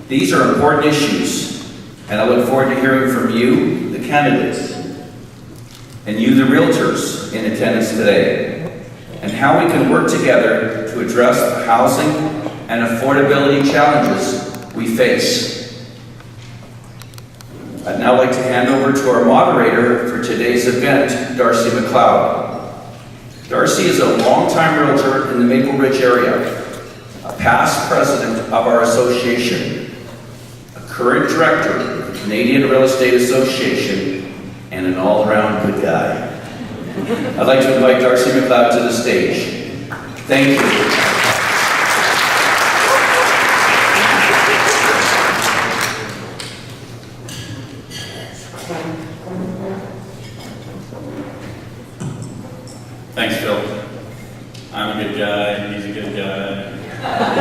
These are important issues, and I look forward to hearing from you, the candidates, and you, the realtors in attendance today, and how we can work together to address the housing and affordability challenges we face. I'd now like to hand over to our moderator for today's event, Darcy McLeod. Darcy is a longtime realtor in the Maple Ridge area, a past president of our association, a current director of the Canadian Real Estate Association, and an all-around good guy. I'd like to invite Darcy McLeod to the stage. Thank you. Thanks, Phil. I'm a good guy, he's a good guy.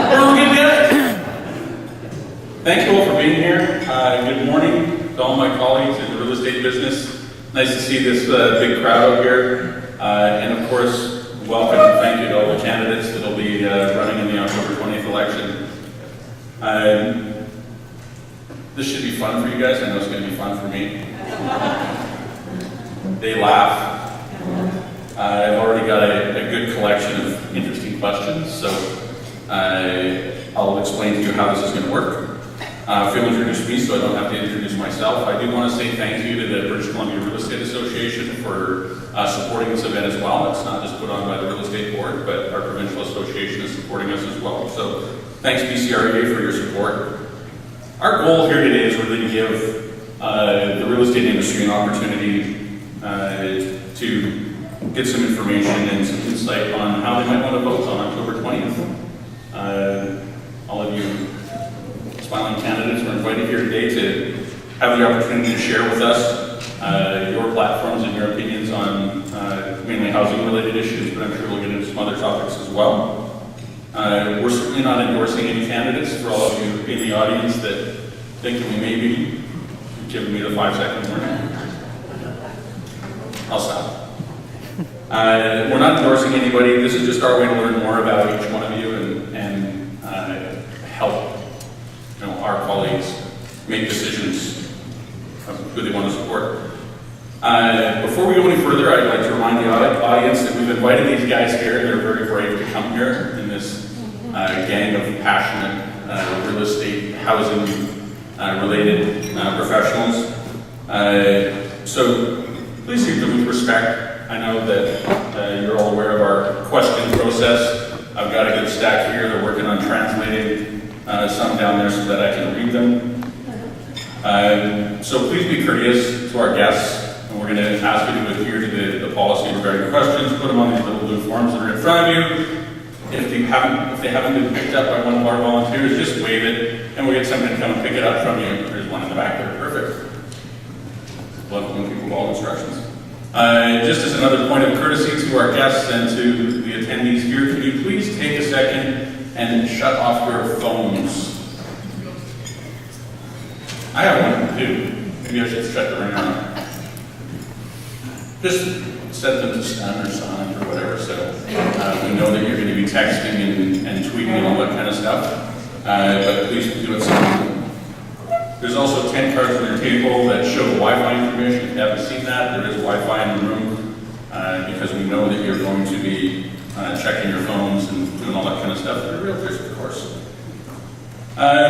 We're all good guys. Thank you all for being here. Good morning to all my colleagues in the real estate business. Nice to see this big crowd out here. And of course, welcome and thank you to all the candidates that will be running in the October 20th election. This should be fun for you guys. I know it's going to be fun for me. They laugh. I've already got a good collection of interesting questions, so I'll explain to you how this is going to work. Phil introduced me, so I don't have to introduce myself. I do want to say thank you to the British Columbia Real Estate Association for supporting this event as well. It's not just put on by the Real Estate Board, but our provincial association is supporting us as well. So thanks BCREA for your support. Our goal here today is really to give the real estate industry an opportunity to get some information and some insight on how they might want to vote on October 20th. All of you smiling candidates are invited here today to have the opportunity to share with us your platforms and your opinions on mainly housing related issues, but I'm sure we'll get into some other topics as well. We're certainly not endorsing any candidates. For all of you in the audience that think that we may be, giving me the 5-second warning. I'll stop. We're not endorsing anybody. This is just our way to learn more about each one of you and help our colleagues make decisions of who they want to support. Before we go any further, I'd like to remind the audience that we've invited these guys here. They're very brave to come here in this gang of passionate real estate, housing related professionals. So please treat them with respect. I know that you're all aware of our question process. I've got a good stack here. They're working on translating some down there so that I can read them. So please be courteous to our guests, and we're going to ask you to adhere to the policy regarding questions. Put them on these little blue forms that are in front of you. If they haven't been picked up by one of our volunteers, just wave it, and we'll get someone to come and pick it up from you. There's one in the back there. Perfect. Love when people follow instructions. Just as another point of courtesy to our guests and to the attendees here, can you please take a second and shut off your phones? I have one too. Maybe I should shut the ringer on. Just set them to stun or silent or whatever, so we know that you're going to be texting and tweeting and all that kind of stuff. But please do it silently. There's also 10 cards on your table that show the Wi-Fi information. If you haven't seen that, there is Wi-Fi in the room because we know that you're going to be checking your phones and doing all that kind of stuff. They're realtors, of course.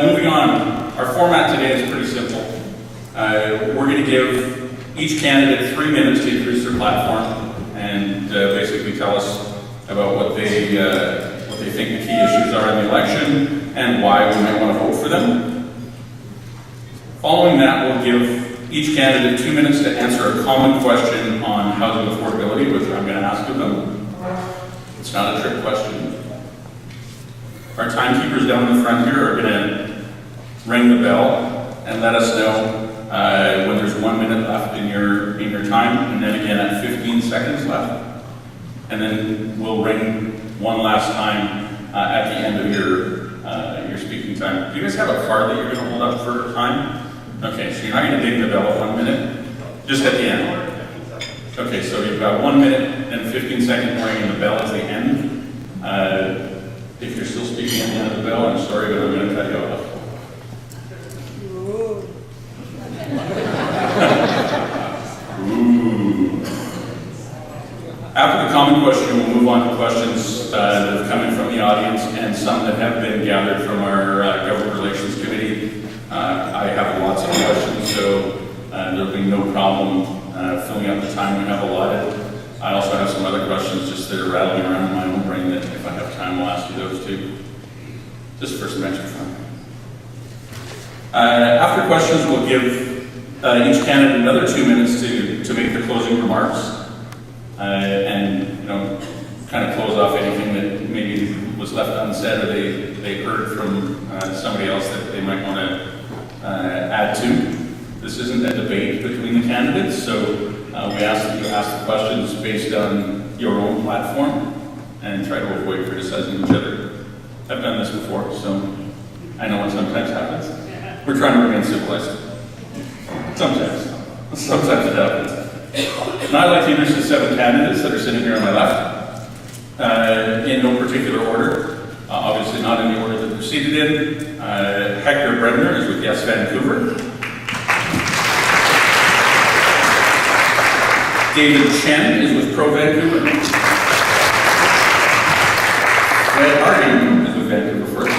Moving on, our format today is pretty simple. We're going to give each candidate 3 minutes to introduce their platform and basically tell us about what they think the key issues are in the election and why we might want to vote for them. Following that, we'll give each candidate 2 minutes to answer a common question on housing affordability, which I'm going to ask of them. It's not a trick question. Our timekeepers down in the front here are going to ring the bell and let us know when there's 1 minute left in your time, and then again at 15 seconds left. And then we'll ring one last time at the end of your speaking time. Do you guys have a card that you're going to hold up for time? Okay, so you're not going to ding the bell at 1 minute, just at the end. Okay, so you've got 1 minute and 15 seconds ring, and the bell is the end. If you're still speaking at the end of the bell, I'm sorry, but I'm going to cut you off. question, we'll move on to questions that have come in from the audience and some that have been gathered from our Government Relations Committee. I have lots of questions, so there'll be no problem filling up the time we have allotted. I also have some other questions just that are rattling around in my own brain that if I have time, I'll ask you those too. Just for some extra fun. After questions, we'll give each candidate another 2 minutes to make their closing remarks. And kind of close off anything that maybe was left unsaid or they heard from somebody else that they might want to add to. This isn't a debate between the candidates, so we ask that you ask the questions based on your own platform and try to avoid criticizing each other. I've done this before, so I know what sometimes happens. We're trying to remain civilized. Sometimes it happens. And I'd like to introduce the 7 candidates that are sitting here on my left, in no particular order, obviously not in the order that they're seated in. Hector Bremner is with Yes Vancouver. David Chen is with ProVancouver. Red Harding is with Vancouver First.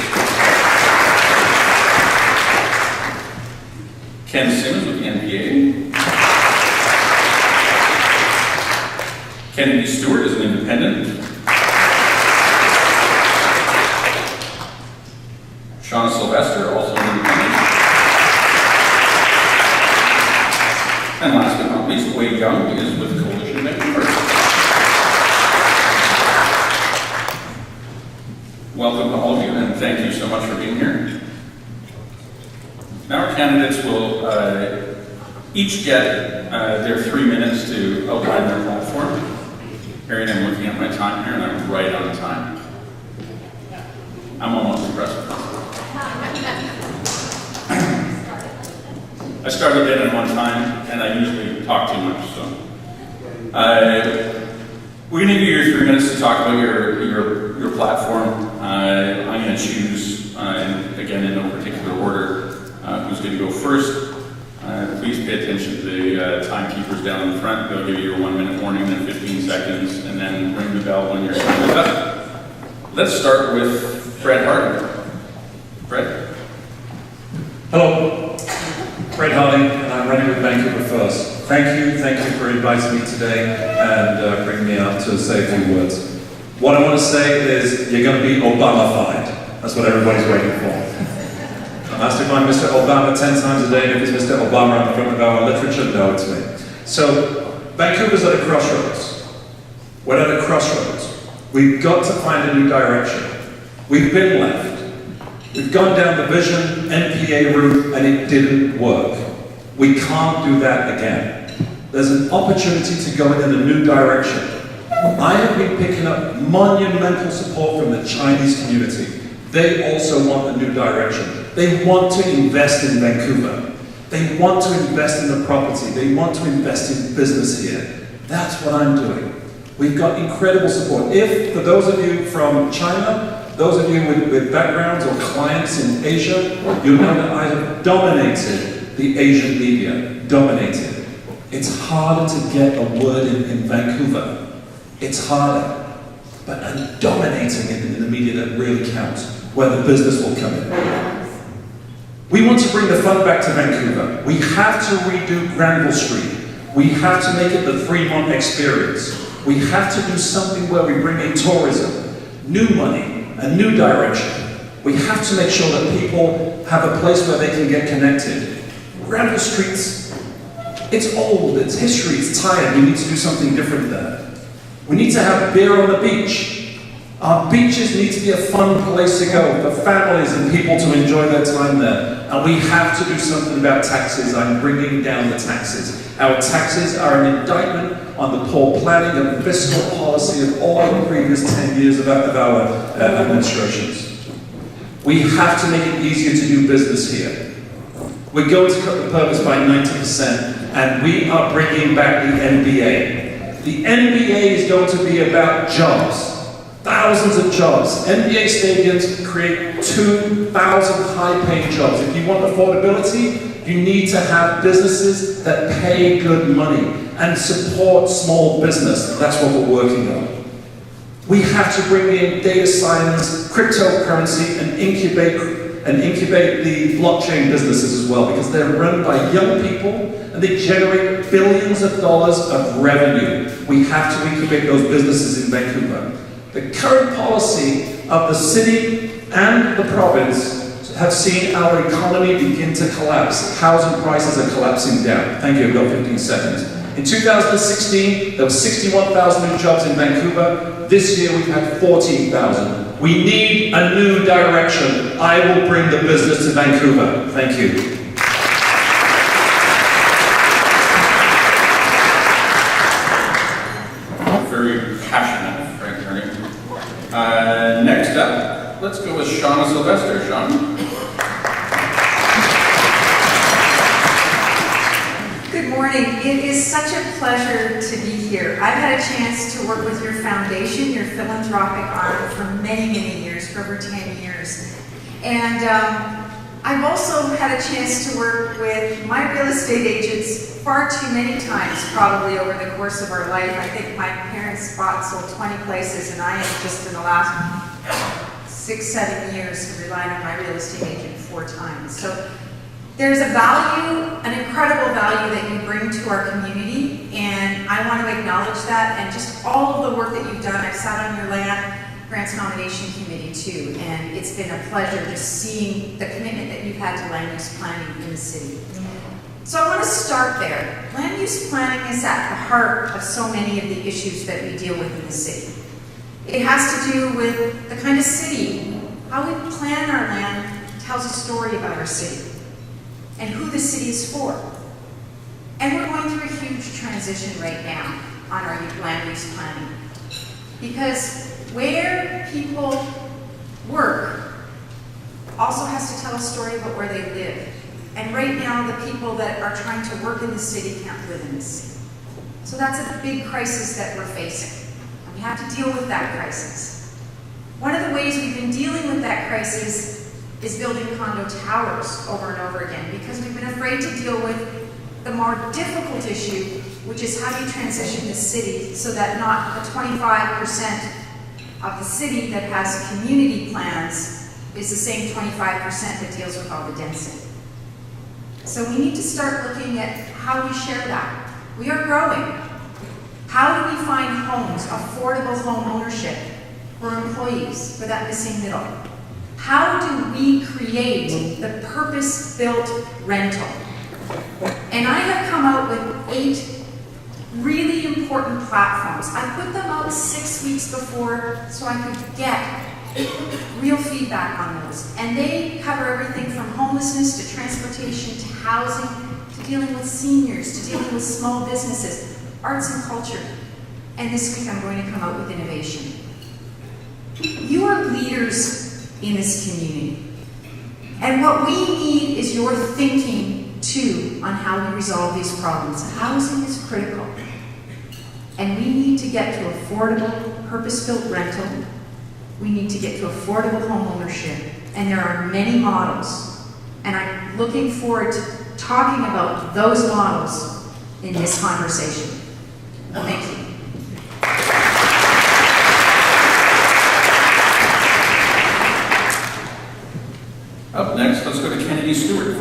Ken Simmons with the NPA. Kennedy Stewart is an independent. Sean Sylvester, also an independent. And last but not least, Wade Young is with Coalition Vancouver. Welcome to all of you, and thank you so much for being here. Now our candidates will each get their 3 minutes to outline their platform. Erin, I'm looking at my time here, and I'm right on time. I'm almost impressed with myself. I started in at one time, and I usually talk too much, so. We're going to give you your 3 minutes to talk about your platform. I'm going to choose, again, in no particular order, who's going to go first. Please pay attention to the timekeepers down in the front. They'll give you a 1 minute warning, then 15 seconds, and then ring the bell when your time is up. Let's start with Fred Harding. Fred? Hello, Fred Harding, and I'm running with Vancouver First. Thank you for inviting me today and bringing me out to say a few words. What I want to say is you're going to be Obama-fied. That's what everybody's waiting for. I'm asked to find Mr. Obama 10 times a day, and if it's Mr. Obama on the front of our literature, no, it's me. So, Vancouver's at a crossroads. We're at a crossroads. We've got to find a new direction. We've been left. We've gone down the vision, NPA route, and it didn't work. We can't do that again. There's an opportunity to go in a new direction. I have been picking up monumental support from the Chinese community. They also want a new direction. They want to invest in Vancouver. They want to invest in the property. They want to invest in business here. That's what I'm doing. We've got incredible support. If, for those of you from China, those of you with backgrounds or clients in Asia, you know that I have dominated the Asian media. Dominated. It's harder to get a word in Vancouver. It's harder. But I'm dominating it in the media that really counts, where the business will come in. We want to bring the fun back to Vancouver. We have to redo Granville Street. We have to make it the Fremont experience. We have to do something where we bring in tourism, new money, a new direction. We have to make sure that people have a place where they can get connected. Granville Street's, it's old, it's history, it's tired. We need to do something different there. We need to have beer on the beach. Our beaches need to be a fun place to go for families and people to enjoy their time there. And we have to do something about taxes. I'm bringing down the taxes. Our taxes are an indictment on the poor planning and fiscal policy of all the previous 10 years of our administrations. We have to make it easier to do business here. We're going to cut the permits by 90%, and we are bringing back the NBA. The NBA is going to be about jobs. Thousands of jobs. NBA stadiums create 2,000 high-paying jobs. If you want affordability, you need to have businesses that pay good money and support small business. That's what we're working on. We have to bring in data science, cryptocurrency, and incubate the blockchain businesses as well, because they're run by young people and they generate billions of dollars of revenue. We have to incubate those businesses in Vancouver. The current policy of the city and the province have seen our economy begin to collapse. Housing prices are collapsing down. Thank you, I've got 15 seconds. In 2016, there were 61,000 new jobs in Vancouver. This year we've had 14,000. We need a new direction. I will bring the business to Vancouver. Thank you. Very passionate, Frank Kearney. Next up, let's go with Shauna Sylvester. Shauna? Good morning. It is such a pleasure to be here. I've had a chance to work with your foundation, your philanthropic arm, for many, many years, for over 10 years. And I've also had a chance to work with my real estate agents far too many times, probably over the course of our life. I think my parents bought and sold 20 places, and I have just in the last 6, 7 years have relied on my real estate agent 4 times. So there's a value, an incredible value that you bring to our community, and I want to acknowledge that, and just all of the work that you've done. I've sat on your land grants nomination committee too, and it's been a pleasure just seeing the commitment that you've had to land use planning in the city. So I want to start there. Land use planning is at the heart of so many of the issues that we deal with in the city. It has to do with the kind of city, how we plan our land tells a story about our city, and who the city is for. And we're going through a huge transition right now on our land use planning, because where people work also has to tell a story about where they live. And right now, the people that are trying to work in the city can't live in the city. So that's a big crisis that we're facing. And we have to deal with that crisis. One of the ways we've been dealing with that crisis is building condo towers over and over again, because we've been afraid to deal with the more difficult issue, which is how do you transition the city so that not the 25% of the city that has community plans is the same 25% that deals with all the density. So we need to start looking at how we share that. We are growing. How do we find homes, affordable home ownership for employees, for that missing middle? How do we create the purpose-built rental? And I have come out with 8 really important platforms. I put them out 6 weeks before so I could get real feedback on those. And they cover everything from homelessness to transportation to housing to dealing with seniors to dealing with small businesses, arts and culture. And this week I'm going to come out with innovation. You are leaders in this community. And what we need is your thinking too on how we resolve these problems. Housing is critical. And we need to get to affordable, purpose-built rental. We need to get to affordable home ownership. And there are many models. And I'm looking forward to talking about those models in this conversation. Thank you. Up next, let's go to Kennedy Stewart.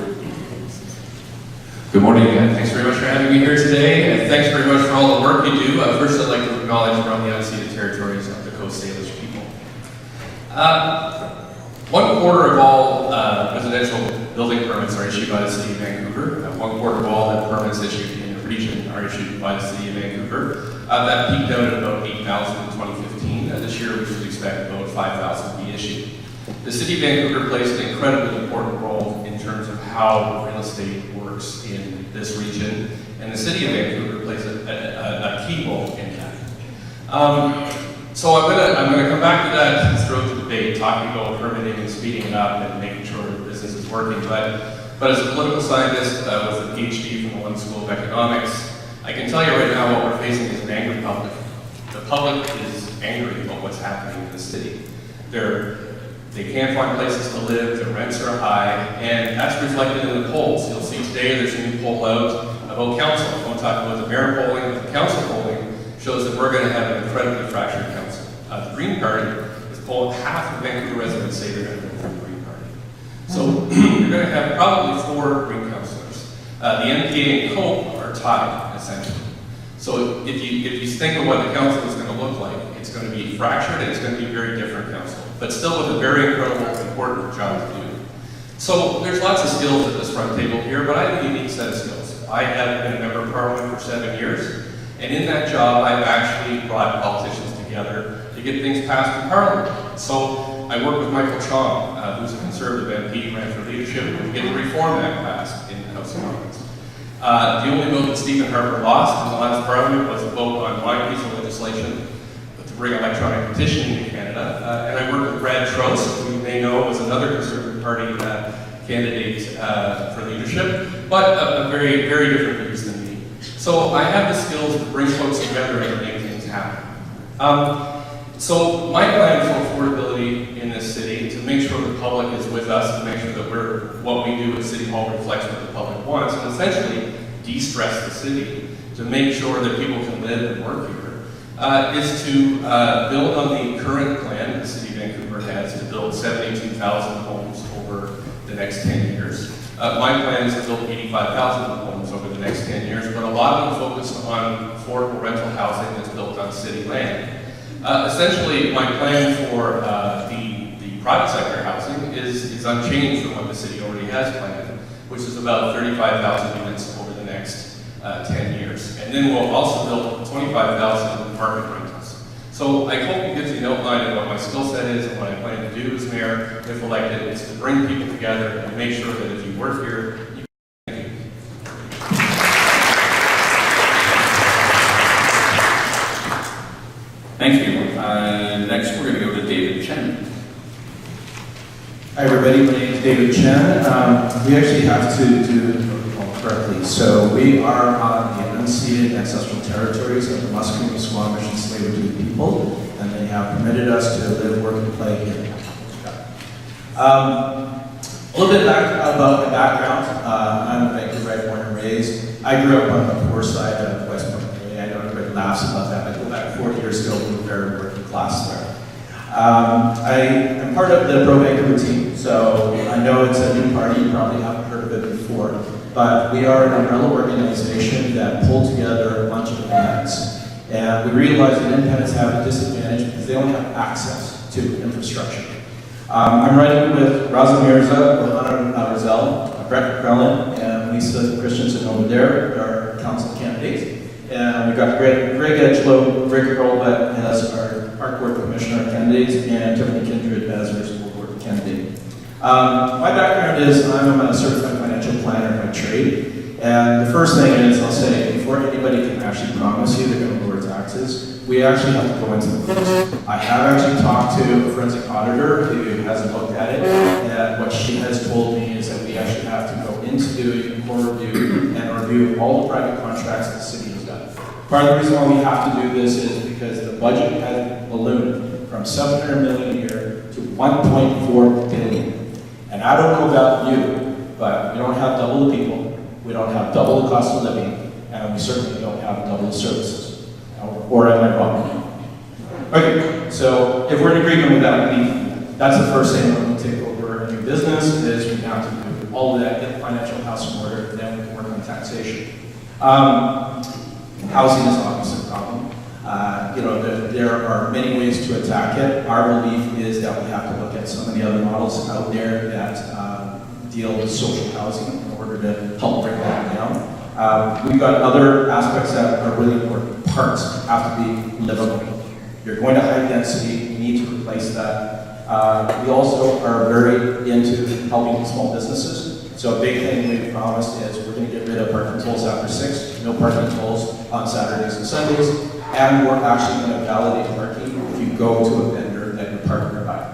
Good morning again. Thanks very much for having me here today, and thanks very much for all the work you do. First, I'd like to acknowledge we're on the unceded territories of the Coast Salish people. 1/4 of all residential building permits are issued by the City of Vancouver. 1/4 of all the permits issued in the region are issued by the City of Vancouver. That peaked out at about 8,000 in 2015. This year, we should expect about 5,000 to be issued. The City of Vancouver plays an incredibly important role in terms of how real estate works in this region, and the City of Vancouver plays a key role in that. So I'm gonna come back to that throughout the debate, talking about permitting and speeding it up and making sure the business is working. But as a political scientist with a PhD from the London School of Economics, I can tell you right now what we're facing is an angry public. The public is angry about what's happening in the city. They can't find places to live, the rents are high, and that's reflected in the polls. You'll see today there's a new poll out about council. I won't talk about the mayor polling, but the council polling shows that we're going to have an incredibly fractured council. The Green Party is half of Vancouver residents say they're going to vote for the Green Party. So you're going to have probably 4 Green councillors. The NPA and COPE are tied, essentially. So if you think of what the council is going to look like, it's going to be fractured and it's going to be a very different council, but still with a very incredible, important job to do. So there's lots of skills at this front table here, but I have a unique set of skills. I have been a member of Parliament for 7 years, and in that job, I've actually brought politicians together to get things passed in Parliament. So I work with Michael Chong, who's a Conservative MP, ran for leadership, to get the Reform Act passed in the House of Commons. The only vote that Stephen Harper lost in the last Parliament was a vote on my piece of legislation to bring electronic petitioning to Canada. And I work with Brad Trost, who you may know was another Conservative Party candidate for leadership, but a very, very different views than me. So I have the skills to bring folks together and make things happen. So my plan for affordability in this city, to make sure the public is with us, to make sure that what we do at City Hall reflects what the public wants, and essentially de-stress the city to make sure that people can live and work here, is to build on the current plan the City of Vancouver has to build 72,000 homes over the next 10 years. My plan is to build 85,000 homes over the next 10 years, but a lot of them focused on affordable rental housing that's built on city land. Essentially, my plan for the private sector housing is unchanged from what the city already has planned, which is about 35,000 units over the next 10 years. And then we'll also build 25,000 apartment rentals. So I hope it gives you an outline of what my skill set is and what I plan to do as mayor, if elected, is to bring people together and make sure that if you work here, Thank you. Next, we're going to go to David Chen. Hi everybody, my name is David Chen. We actually have to do the protocol correctly. So we are on the unceded ancestral territories of the Musqueam, Squamish, and Tsleil-Waututh people, and they have permitted us to live, work, and play here. A little bit about my background. I'm a Vancouver born and raised. I grew up on the poor side of West Point. I know everybody laughs about that. I go back 40 years ago, we were very working class there. I am part of the ProVancouver team, so I know it's a new party, you probably haven't heard of it before, but we are an umbrella organization that pulled together a bunch of independents. And we realize that independents have a disadvantage because they don't have access to infrastructure. I'm running with Raza Mirza, Ilana Rizal, Brett McClellan, and Lisa Christensen over there, our council candidates. And we've got Greg Edgelow, Rick Hurlbut as our Park Board Commissioner candidates, and Tiffany Kindred as our School Board candidate. My background is I'm a certified financial planner by trade. And the first thing is, I'll say, before anybody can actually promise you they're going to lower taxes, we actually have to go into the books. I have actually talked to a forensic auditor who hasn't looked at it, and what she has told me is that we actually have to go into doing a core review and review all the private contracts that the city has done. Part of the reason why we have to do this is because the budget has ballooned from $700 million a year to $1.4 billion. And I don't know about you, but we don't have double the people, we don't have double the cost of living, and we certainly don't have double the services. Or am I wrong? Okay, so if we're in agreement with that, that's the first thing when we take over a new business, is we have to do all of that, get the financial house in order, and then we can work on taxation. Housing is obviously a problem. There are many ways to attack it. Our belief is that we have to look at some of the other models out there that deal with social housing in order to help bring that down. We've got other aspects that are really important. Parks have to be livable. You're going to high density, we need to replace that. We also are very into helping small businesses. So a big thing we've promised is we're going to get rid of parking tolls after 6, no parking tolls on Saturdays and Sundays, and we're actually going to validate parking if you go to a vendor that you're parking nearby.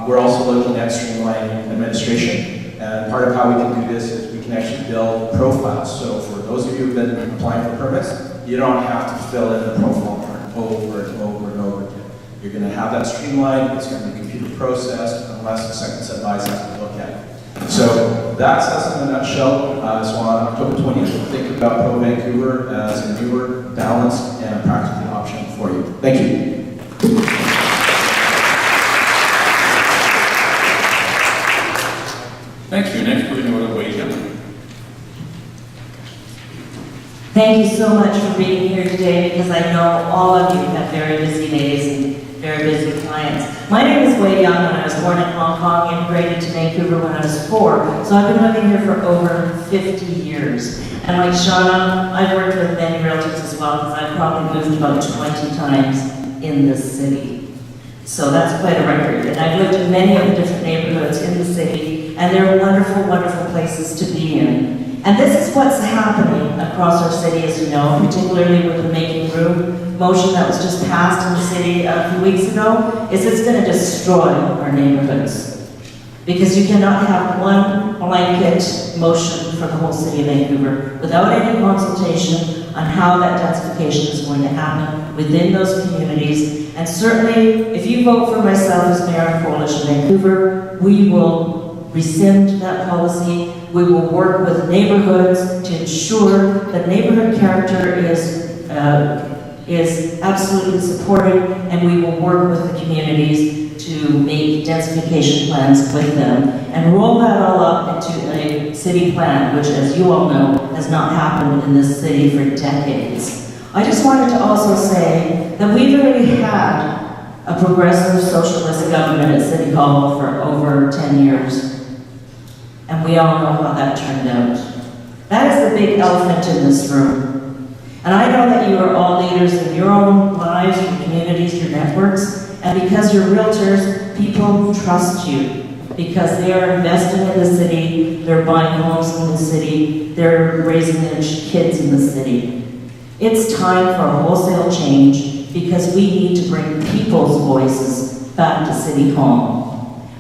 We're also looking at streamlining administration, and part of how we can do this is we can actually build profiles. So for those of you who've been applying for permits, you don't have to fill in the profile form over and over and over again. You're going to have that streamlined, it's going to be computer processed, unless the second set of eyes has to look at it. So that's us in a nutshell. So on October 20th, think about ProVancouver as a newer, balanced, and practical option for you. Thank you. Thank you. Next, we're going to go to Wade Young. Thank you so much for being here today, because I know all of you have very busy days and very busy clients. My name is Wei Young, and I was born in Hong Kong, immigrated to Vancouver when I was 4, so I've been living here for over 50 years. And like Shauna, I've worked with many realtors as well, because I've probably moved about 20 times in this city. So that's quite a record. And I've lived in many of the different neighborhoods in the city, and they're wonderful, wonderful places to be in. And this is what's happening across our city, as you know, particularly with the Making Room motion that was just passed in the city a few weeks ago, is it's going to destroy our neighborhoods. Because you cannot have one blanket motion for the whole city of Vancouver without any consultation on how that densification is going to happen within those communities. And certainly, if you vote for myself as Mayor of Coalition Vancouver, we will rescind that policy. We will work with neighborhoods to ensure that neighborhood character is absolutely supported, and we will work with the communities to make densification plans with them and roll that all up into a city plan, which, as you all know, has not happened in this city for decades. I just wanted to also say that we've already had a progressive socialist government at City Hall for over 10 years. And we all know how that turned out. That is the big elephant in this room. And I know that you are all leaders in your own lives, your communities, your networks, and because you're realtors, people trust you. Because they are investing in the city, they're buying homes in the city, they're raising their kids in the city. It's time for a wholesale change, because we need to bring people's voices back to City Hall.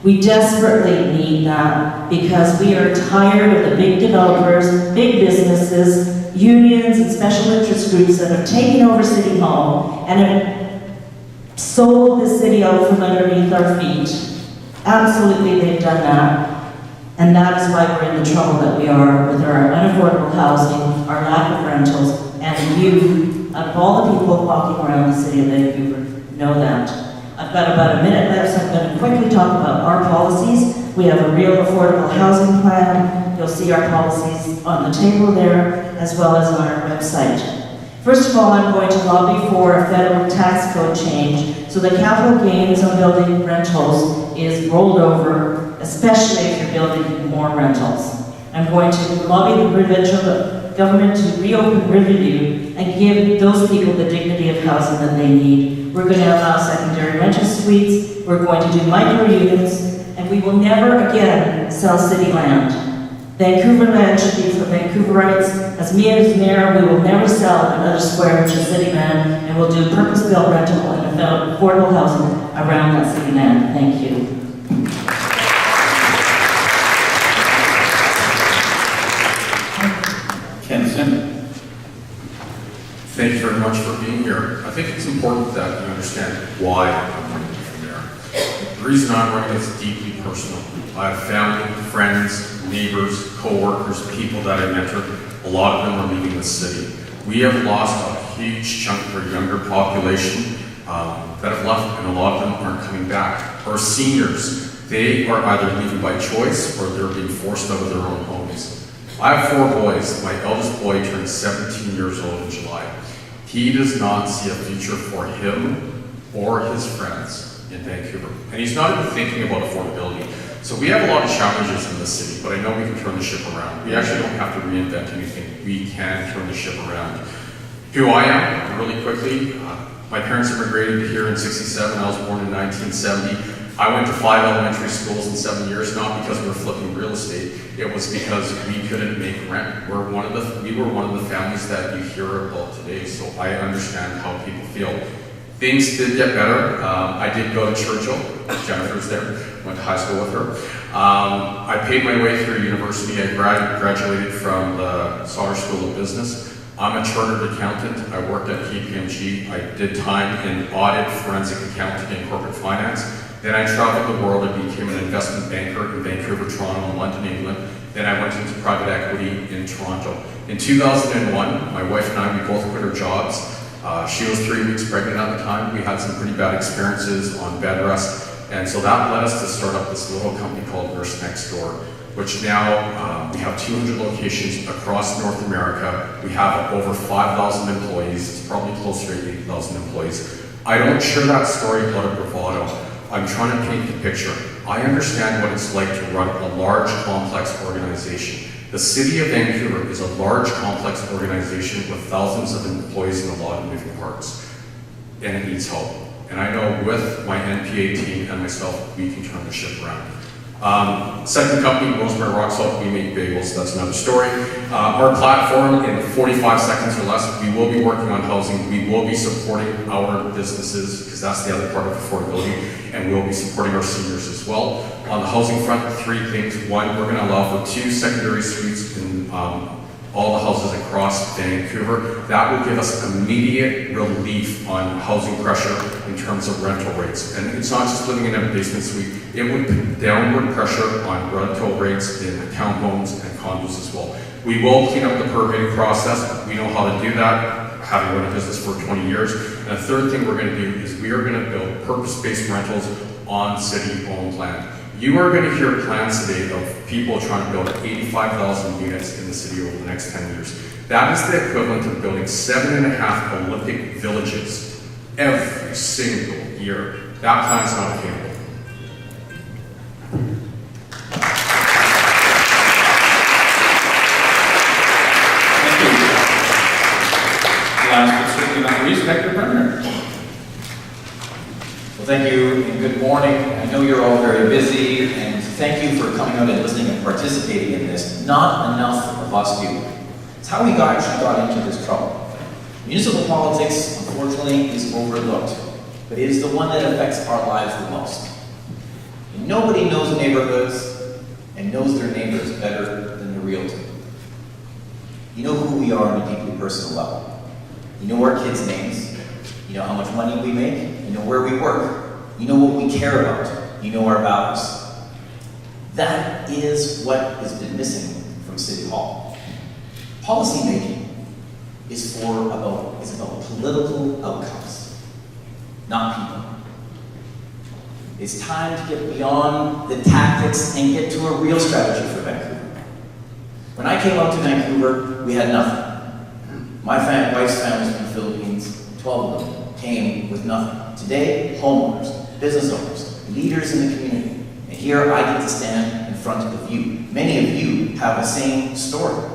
We desperately need that, because we are tired of the big developers, big businesses, unions and special interest groups that have taken over City Hall and have sold the city out from underneath our feet. Absolutely, they've done that. And that is why we're in the trouble that we are with our unaffordable housing, our lack of rentals, and you, out of all the people walking around the city of Vancouver, know that. I've got about a minute left, so I'm going to quickly talk about our policies. We have a real affordable housing plan. You'll see our policies on the table there, as well as on our website. First of all, I'm going to lobby for a federal tax code change so that capital gains on building rentals is rolled over, especially if you're building more rentals. I'm going to lobby the provincial government to reopen Riverview and give those people the dignity of housing that they need. We're going to allow secondary rental suites, we're going to do micro units, and we will never again sell city land. Vancouver land should be for Vancouverites. As me as mayor, we will never sell another square inch of city land, and we'll do purpose-built rental and affordable housing around that city land. Thank you. Ken Sim. Thank you very much for being here. I think it's important that you understand why I'm running for mayor. The reason I'm running is deeply personal. I have family, friends, neighbors, co-workers, people that I mentored. A lot of them are leaving the city. We have lost a huge chunk of our younger population that have left, and a lot of them aren't coming back. Our seniors, they are either leaving by choice or they're being forced out of their own homes. I have 4 boys. My eldest boy turned 17 years old in July. He does not see a future for him or his friends in Vancouver. And he's not even thinking about affordability. So we have a lot of challenges in the city, but I know we can turn the ship around. We actually don't have to reinvent anything. We can turn the ship around. Who I am, really quickly, my parents immigrated here in '67. I was born in 1970. I went to 5 elementary schools in 7 years, not because we were flipping real estate. It was because we couldn't make rent. We were one of the families that you hear about today, so I understand how people feel. Things did get better. I did go to Churchill. Jennifer's there. Went to high school with her. I paid my way through university. I graduated from the Sauder School of Business. I'm a chartered accountant. I worked at KPMG. I did time in audit, forensic accounting, and corporate finance. Then I traveled the world and became an investment banker in Vancouver, Toronto, and London, England. Then I went into private equity in Toronto. In 2001, my wife and I, we both quit our jobs. She was 3 weeks pregnant at the time. We had some pretty bad experiences on bed rest. And so that led us to start up this little company called Nurse Next Door. which now we have 200 locations across North America. We have over 5,000 employees. It's probably closer to 8,000 employees. I don't share that story out of bravado. I'm trying to paint the picture. I understand what it's like to run a large, complex organization. The City of Vancouver is a large, complex organization with thousands of employees and a lot of moving parts, and it needs help. And I know with my NPA team and myself, we can turn the ship around. Second company, Rosemary Rock Salt, we make bagels, that's another story. Our platform, in 45 seconds or less, we will be working on housing, we will be supporting our businesses, because that's the other part of affordability, and we'll be supporting our seniors as well. On the housing front, 3 things. One, we're going to allow for 2 secondary suites in all the houses across Vancouver. That will give us immediate relief on housing pressure in terms of rental rates. And it's not just living in a basement suite, it would put downward pressure on rental rates in townhomes and condos as well. We will clean up the permitting process. We know how to do that, having run a business for 20 years. And the third thing we're going to do is we are going to build purpose-based rentals on city-owned land. You are going to hear plans today of people trying to build 85,000 units in the city over the next 10 years. That is the equivalent of building 7.5 Olympic villages every single year. That plan's not attainable. Thank you. Last but certainly not least, Hector Brenner. Well, thank you and good morning. I know you're all very busy, and thank you for coming out and listening and participating in this. Not enough of us do. It's how we actually got into this trouble. Municipal politics, unfortunately, is overlooked, but it is the one that affects our lives the most. And nobody knows neighborhoods and knows their neighbors better than the realtor. You know who we are on a deeply personal level. You know our kids' names. You know how much money we make. You know where we work. You know what we care about. You know our values. That is what has been missing from City Hall. Policy making is about political outcomes, not people. It's time to get beyond the tactics and get to a real strategy for Vancouver. When I came out to Vancouver, we had nothing. My wife's family's from the Philippines, 12 of them came with nothing. Today, homeowners, business owners, leaders in the community. And here I get to stand in front of you. Many of you have the same story.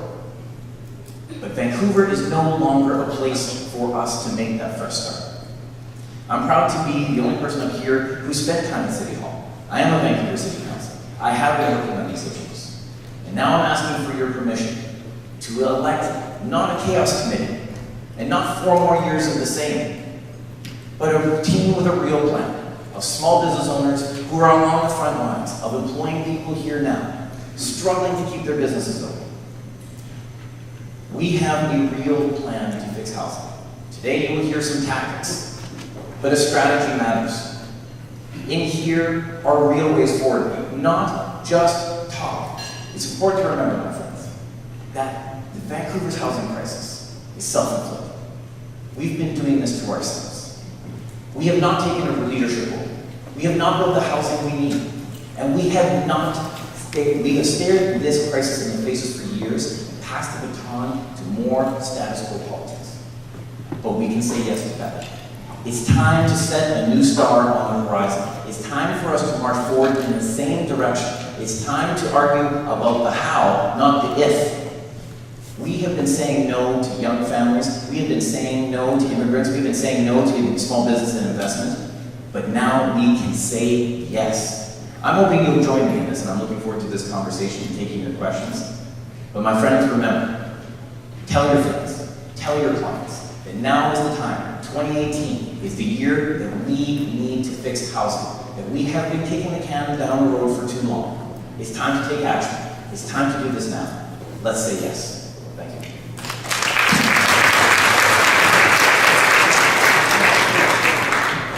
But Vancouver is no longer a place for us to make that first start. I'm proud to be the only person up here who spent time at City Hall. I am a Vancouver City Council. I have been working on these issues. And now I'm asking for your permission to elect not a chaos committee and not 4 more years of the same, but a team with a real plan of small business owners who are on the front lines of employing people here now, struggling to keep their businesses open. We have a real plan to fix housing. Today you will hear some tactics, but a strategy matters. In here are real ways forward, not just talk. It's important to remember, my friends, that the Vancouver's housing crisis is self-inflicted. We've been doing this to ourselves. We have not taken a leadership role. We have not built the housing we need. And we have stared this crisis in the faces for years and passed the baton to more status quo politics. But we can say yes to better. It's time to set a new star on the horizon. It's time for us to march forward in the same direction. It's time to argue about the how, not the if. We have been saying no to young families. We have been saying no to immigrants. We've been saying no to small business and investment. But now we can say yes. I'm hoping you'll join me in this, and I'm looking forward to this conversation and taking your questions. But my friends, remember, tell your friends, tell your clients, that now is the time. 2018 is the year that we need to fix housing, that we have been kicking the can down the road for too long. It's time to take action. It's time to do this now. Let's say yes. Thank you.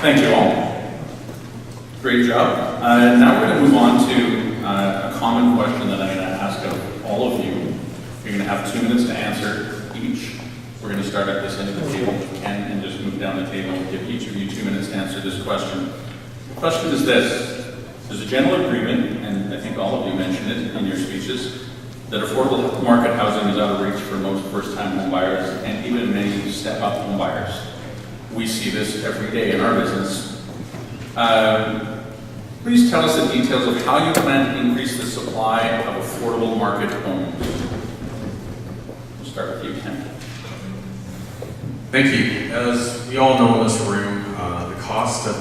Thank you all. Great job. Now we're going to move on to a common question that I'm going to ask of all of you. You're going to have 2 minutes to answer each. We're going to start at this end of the table if we can, and just move down the table and give each of you 2 minutes to answer this question. The question is this: There's a general agreement, and I think all of you mentioned it in your speeches, that affordable market housing is out of reach for most first-time home buyers and even many step-up home buyers. We see this every day in our business. Please tell us the details of how you plan to increase the supply of affordable market homes. We'll start with you, Ken. Thank you. As we all know in this room, the cost of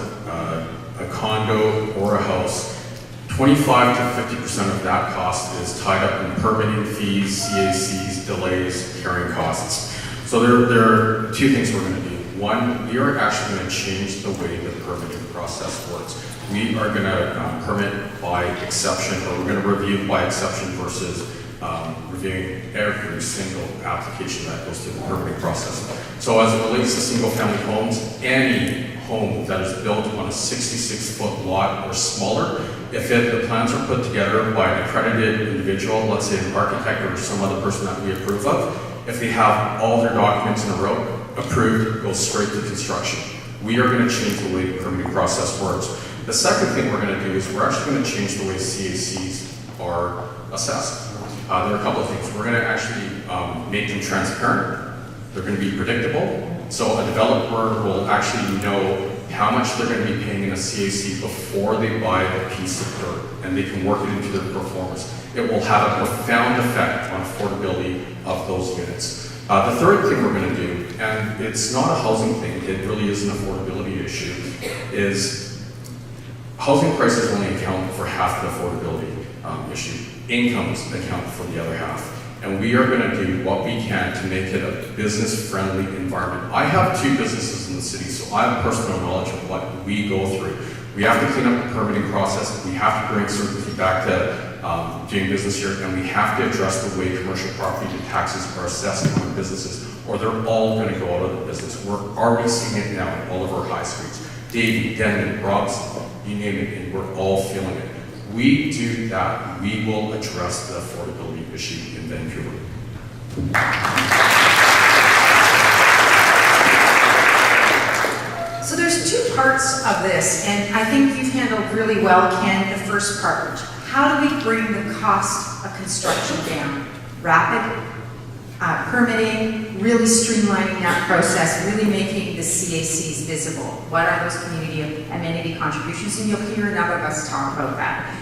a condo or a house, 25 to 50% of that cost is tied up in permitting fees, CACs, delays, carrying costs. So there are two things we're going to do. One, we are actually going to change the way the permitting process works. We are going to permit by exception, or we're going to review by exception versus reviewing every single application that goes through the permitting process. So as it relates to single-family homes, any home that is built on a 66-foot lot or smaller, if the plans are put together by an accredited individual, let's say an architect or some other person that we approve of, if they have all their documents in a row, approved, it goes straight to construction. We are going to change the way the permitting process works. The second thing we're going to do is we're actually going to change the way CACs are assessed. There are a couple of things. We're going to actually make them transparent. They're going to be predictable. So a developer will actually know how much they're going to be paying in a CAC before they buy the piece of dirt, and they can work it into their performance. It will have a profound effect on affordability of those units. The third thing we're going to do, and it's not a housing thing, it really is an affordability issue, is housing prices only account for half the affordability issue. Incomes account for the other half. And we are going to do what we can to make it a business-friendly environment. I have two businesses in the city, so I have personal knowledge of what we go through. We have to clean up the permitting process. We have to bring certainty back to doing business here, and we have to address the way commercial property taxes are assessed on businesses, or they're all going to go out of the business. We're already seeing it now in all of our high streets. Davie, Denman, Robson, you name it, and we're all feeling it. We do that, we will address the affordability issue in Vancouver. So there's two parts of this, and I think you've handled really well, Ken, the first part. How do we bring the cost of construction down? Rapid permitting, really streamlining that process, really making the CACs visible. What are those community amenity contributions? And you'll hear a number of us talk about that.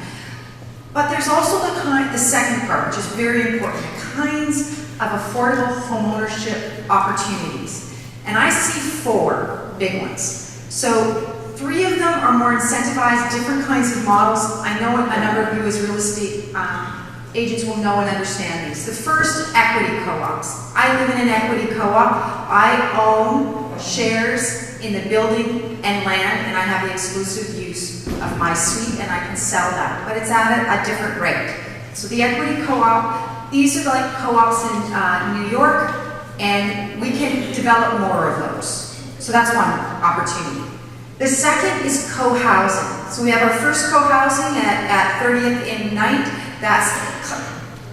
But there's also the second part, which is very important, the kinds of affordable homeownership opportunities. And I see four big ones. So 3 of them are more incentivized, different kinds of models. I know a number of you as real estate agents will know and understand these. The first, equity co-ops. I live in an equity co-op. I own shares in the building and land, and I have the exclusive use of my suite, and I can sell that, but it's at a different rate. So the equity co-op, these are like co-ops in New York, and we can develop more of those. So that's one opportunity. The second is co-housing. So we have our first co-housing at 30th and 9th. That's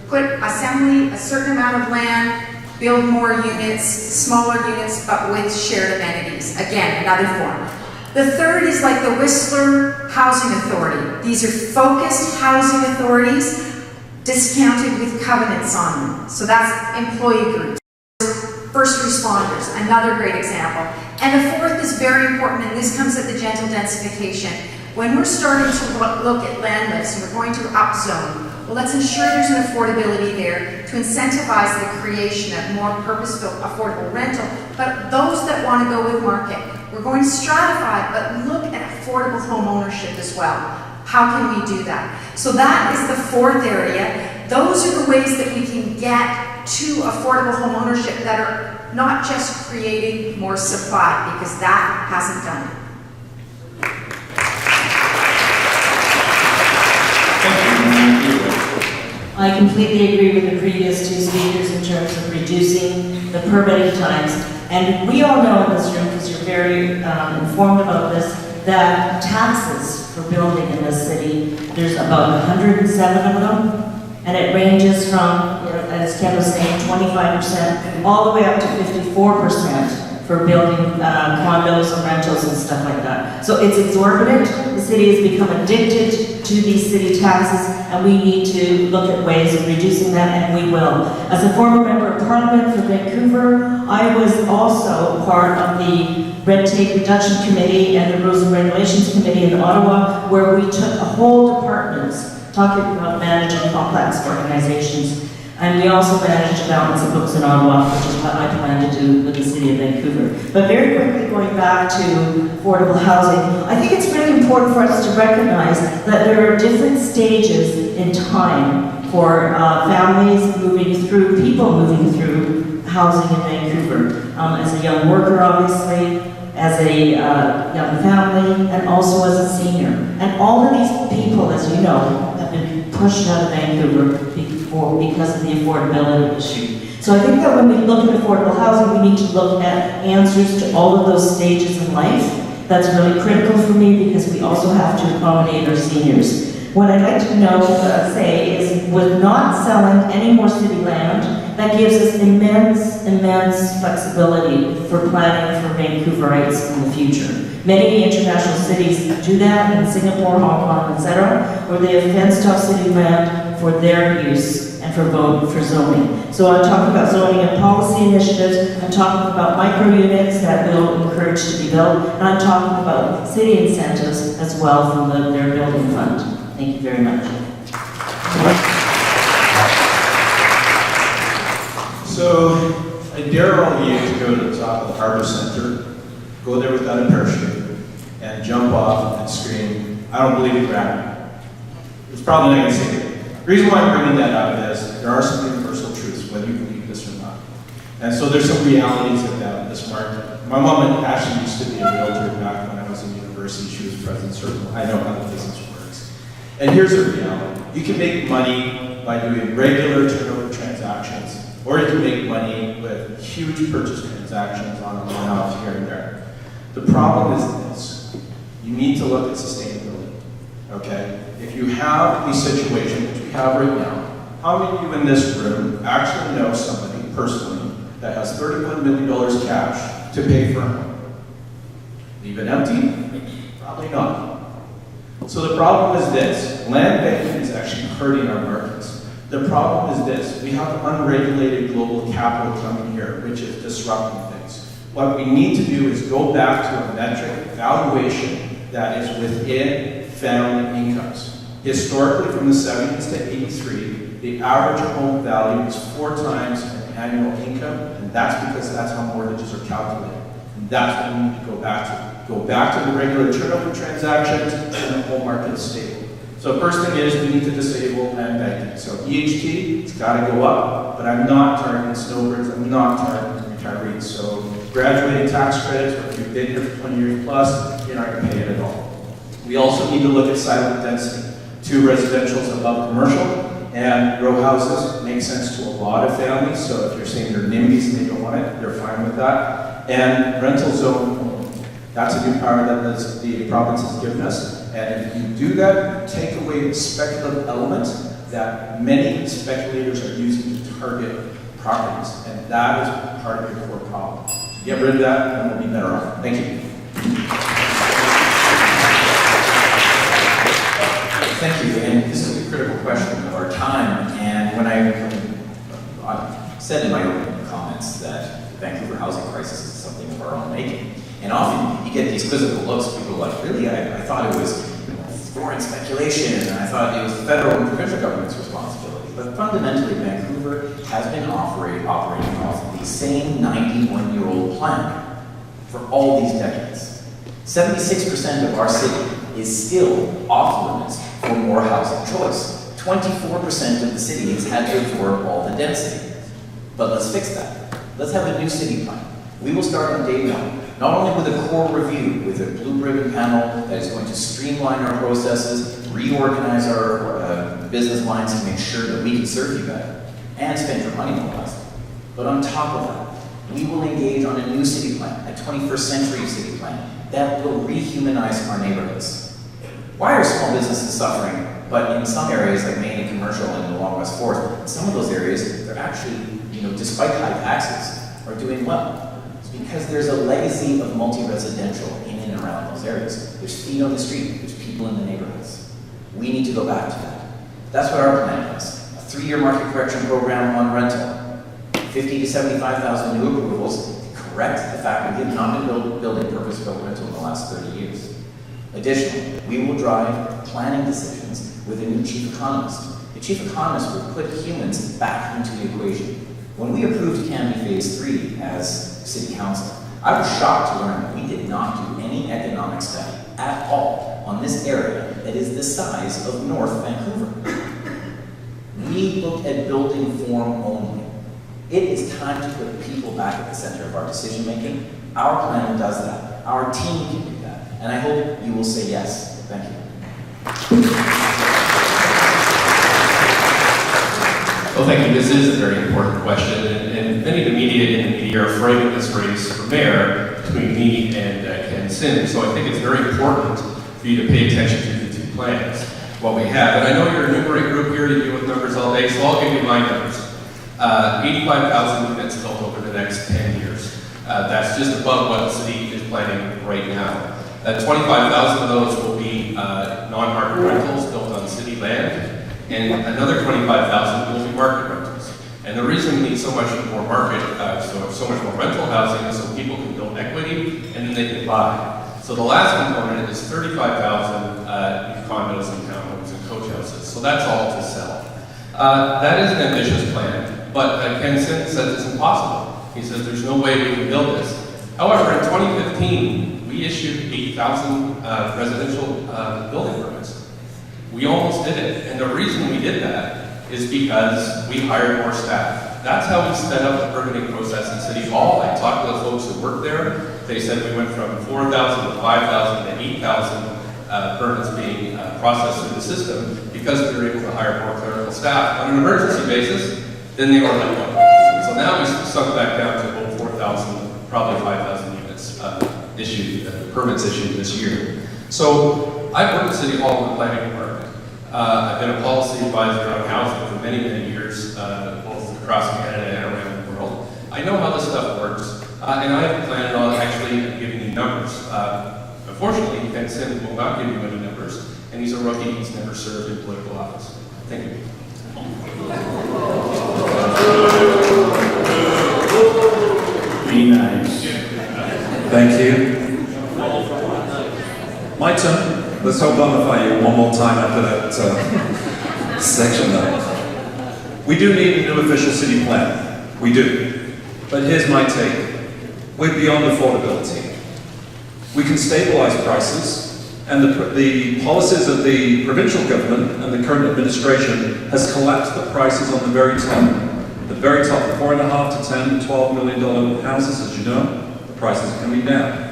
put assembly, a certain amount of land, build more units, smaller units, but with shared amenities. Again, another form. The third is like the Whistler Housing Authority. These are focused housing authorities, discounted with covenants on them. So that's employee groups. First responders, another great example. And the fourth is very important, and this comes at the gentle densification. When we're starting to look at land lifts and we're going to upzone, well, let's ensure there's an affordability there to incentivize the creation of more purpose-built affordable rental. But those that want to go with market, we're going to stratify, but look at affordable home ownership as well. How can we do that? So that is the fourth area. Those are the ways that we can get to affordable home ownership that are not just creating more supply, because that hasn't done it. I completely agree with the previous 2 speakers in terms of reducing the permitting times. And we all know in this room, because you're very informed about this, that taxes for building in this city, there's about 107 of them. And it ranges from, as Ken was saying, 25% all the way up to 54% for building condos and rentals and stuff like that. So it's exorbitant. The city has become addicted to these city taxes, and we need to look at ways of reducing that, and we will. As a former member of Parliament for Vancouver, I was also part of the Red Tape Reduction Committee and the Rules and Regulations Committee in Ottawa, where we took a whole departments talking about managing complex organizations. And we also managed to balance the books in Ottawa, which is what I plan to do with the City of Vancouver. But very quickly, going back to affordable housing, I think it's really important for us to recognize that there are different stages in time for families moving through, people moving through housing in Vancouver. As a young worker, obviously, as a young family, and also as a senior. And all of these people, as you know, have been pushed out of Vancouver because of the affordability issue. So I think that when we look at affordable housing, we need to look at answers to all of those stages in life. That's really critical for me because we also have to accommodate our seniors. What I'd like to say is with not selling any more city land, that gives us immense flexibility for planning for Vancouverites in the future. Many international cities do that, in Singapore, Hong Kong, etc., where they have fenced off city land for their use and for zoning. So I'm talking about zoning and policy initiatives, I'm talking about micro units that we'll encourage to be built, and I'm talking about city incentives as well from their building fund. Thank you very much. So, I dare all of you to go to the top of the Harbor Center, go there without a parachute, and jump off and scream, "I don't believe in gravity." It's probably not going to save you. The reason why I'm bringing that up is there are some universal truths, whether you believe this or not. And so there's some realities about this market. My mom actually used to be a realtor back when I was in university. She was president circle. I know how the business works. And here's the reality. You can make money by doing regular turnover transactions, or you can make money with huge purchase transactions on a one-off here and there. The problem is this. You need to look at sustainability, okay? If you have a situation, which we have right now, how many of you in this room actually know somebody personally that has $31 million cash to pay for a home? Leave it empty? Probably not. So the problem is this. Land banking is actually hurting our markets. The problem is this. We have unregulated global capital coming here, which is disrupting things. What we need to do is go back to a metric valuation that is within family incomes. Historically, from the 70s to 83, the average home value is 4 times an annual income, and that's because that's how mortgages are calculated. And that's what we need to go back to. Go back to the regular turnover transactions, and the whole market is stable. So first thing is we need to disable land banking. So EHT, it's got to go up, but I'm not targeting snowbirds, I'm not targeting retirees. So graduating tax credits, or if you've been here for 20 years plus, you're not going to pay it at all. We also need to look at silent density. 2 residentials above commercial, and row houses make sense to a lot of families. So if you're saying they're NIMBYs and they don't want it, they're fine with that. And rental zone, that's a new power that the province has given us. And if you do that, you take away the speculative element that many speculators are using to target properties. And that is part of your core problem. To get rid of that, then we'll be better off. Thank you. Thank you, and this is a critical question of our time, and when I said in my opening comments that the Vancouver housing crisis is something of our own making, and often you get these quizzical looks, people are like, really, I thought it was foreign speculation, and I thought it was the federal and provincial government's responsibility, but fundamentally Vancouver has been operating off the same 91-year-old plan for all these decades. 76% of our city is still off limits for more housing choice. 24% of the city has had to absorb all the density. But let's fix that. Let's have a new city plan. We will start on day 1, not only with a core review, with a blue ribbon panel that is going to streamline our processes, reorganize our business lines to make sure that we can serve you better, and spend your money more wisely. But on top of that, we will engage on a new city plan, a 21st century city plan, that will rehumanize our neighborhoods. Why are small businesses suffering, but in some areas like Maine and commercial and the Long West Forest, in some of those areas, they're actually, despite high taxes, are doing well. It's because there's a legacy of multi-residential in and around those areas. There's feet on the street, there's people in the neighborhoods. We need to go back to that. That's what our plan is. A 3-year market correction program on rental, 50 to 75,000 new approvals to correct the fact that we have not been building purpose-built rental in the last 30 years. Additionally, we will drive planning decisions with a new chief economist. The chief economist will put humans back into the equation. When we approved Canby Phase 3 as City Council, I was shocked to learn that we did not do any economic study at all on this area that is the size of North Vancouver. We looked at building form only. It is time to put people back at the center of our decision making. Our plan does that. Our team can do that. And I hope you will say yes. Thank you. Well, thank you. This is a very important question, and many of the media are framing this race for mayor between me and Ken Sim. So I think it's very important for you to pay attention to the two plans, what we have. And I know you're a numerator group here to deal with numbers all day, so I'll give you my numbers. 85,000 units built over the next 10 years. That's just above what the city is planning right now. 25,000 of those will be non-market rentals built on city land, and another 25,000 will be market rentals. And the reason we need so much more market, so much more rental housing is so people can build equity and then they can buy. So the last component is 35,000 condos and townhomes and coach houses. So that's all to sell. That is an ambitious plan, but Ken Sim says it's impossible. He says there's no way we can build this. However, in 2015, we issued 8,000 residential building permits. We almost did it, and the reason we did that is because we hired more staff. That's how we sped up the permitting process in City Hall. I talked to the folks who worked there. They said we went from 4,000 to 5,000 to 8,000 permits being processed through the system because we were able to hire more clerical staff on an emergency basis. Then they were let go. So now we sunk back down to about 4,000, probably 5,000 units issued, permits issued this year. So I've worked at City Hall in the planning department. I've been a policy advisor on housing for many, many years, both across Canada and around the world. I know how this stuff works, and I have planned on actually giving you numbers. Unfortunately, Ken Sim will not give you any numbers, and he's a rookie. He's never served in political office. Thank you. Be nice. Thank you. My turn. Let's hope Obama you one more time after that section there. We do need a new official city plan. We do. But here's my take. We're beyond affordability. We can stabilize prices, and the policies of the provincial government and the current administration has collapsed the prices on the very top. The very top, the $4.5 to $10 to $12 million houses, as you know, the prices are coming down.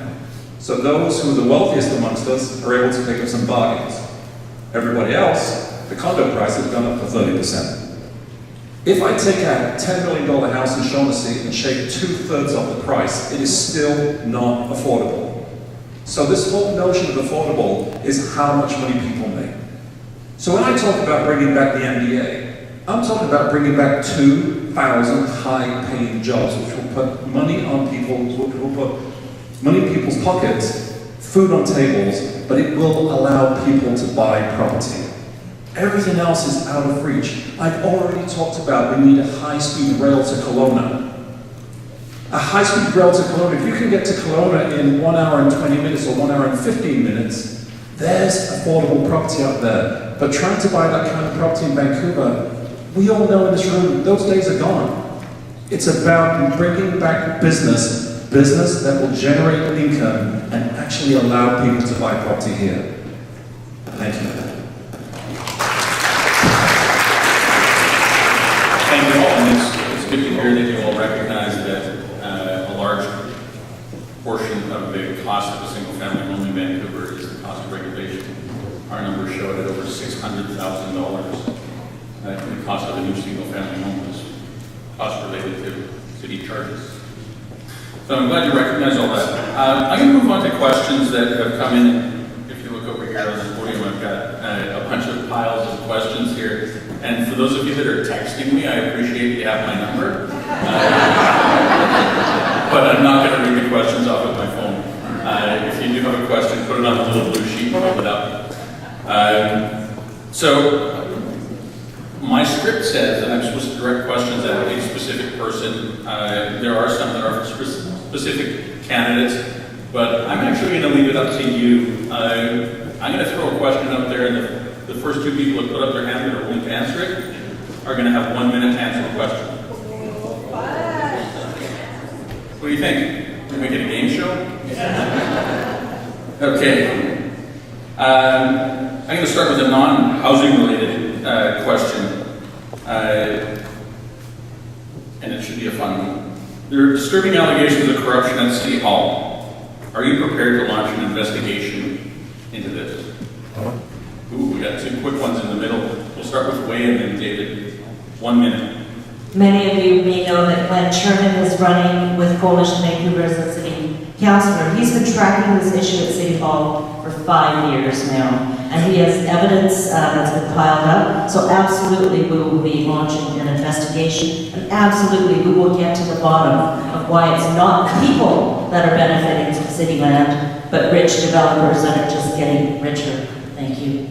So those who are the wealthiest amongst us are able to pick up some bargains. Everybody else, the condo price has gone up for 30%. If I take a $10 million house in Shaughnessy and shave 2/3 of the price, it is still not affordable. So this whole notion of affordable is how much money people make. So when I talk about bringing back the MDA, I'm talking about bringing back 2,000 high-paying jobs, which will put money on people, which will put money in people's pockets, food on tables, but it will allow people to buy property. Everything else is out of reach. I've already talked about we need a high-speed rail to Kelowna. A high-speed rail to Kelowna, if you can get to Kelowna in 1 hour and 20 minutes or 1 hour and 15 minutes, there's affordable property out there. But trying to buy that kind of property in Vancouver, we all know in this room, those days are gone. It's about bringing back business that will generate an income and actually allow people to buy property here. Thank you. Thank you all, and it's good to hear that you all recognize that a large portion of the cost of a single-family home in Vancouver is the cost of regulation. Our numbers show that over $600,000 the cost of a new single-family home is cost related to city charges. So I'm glad you recognize all that. I'm going to move on to questions that have come in. If you look over here on the podium, I've got a bunch of piles of questions here. And for those of you that are texting me, I appreciate you have my number. but I'm not going to read the questions off of my phone. If you do have a question, put it on a little blue sheet and hold it up. So my script says that I'm supposed to direct questions at a specific person. There are some that are for specific candidates, but I'm actually going to leave it up to you. I'm going to throw a question up there, and the first two people that put up their hand that are willing to answer it are going to have 1 minute to answer the question. What do you think? Can we make it a game show? Okay. I'm going to start with a non-housing related question. And it should be a fun one. There are disturbing allegations of corruption at City Hall. Are you prepared to launch an investigation into this? Ooh, we got two quick ones in the middle. We'll start with Wei and then David. 1 minute. Many of you may know that Glenn Sherman is running with Coalition Vancouver as a city councillor. He's been tracking this issue at City Hall for 5 years now, and he has evidence that's been piled up. So absolutely we will be launching an investigation, and absolutely we will get to the bottom of why it's not the people that are benefiting from city land, but rich developers that are just getting richer. Thank you.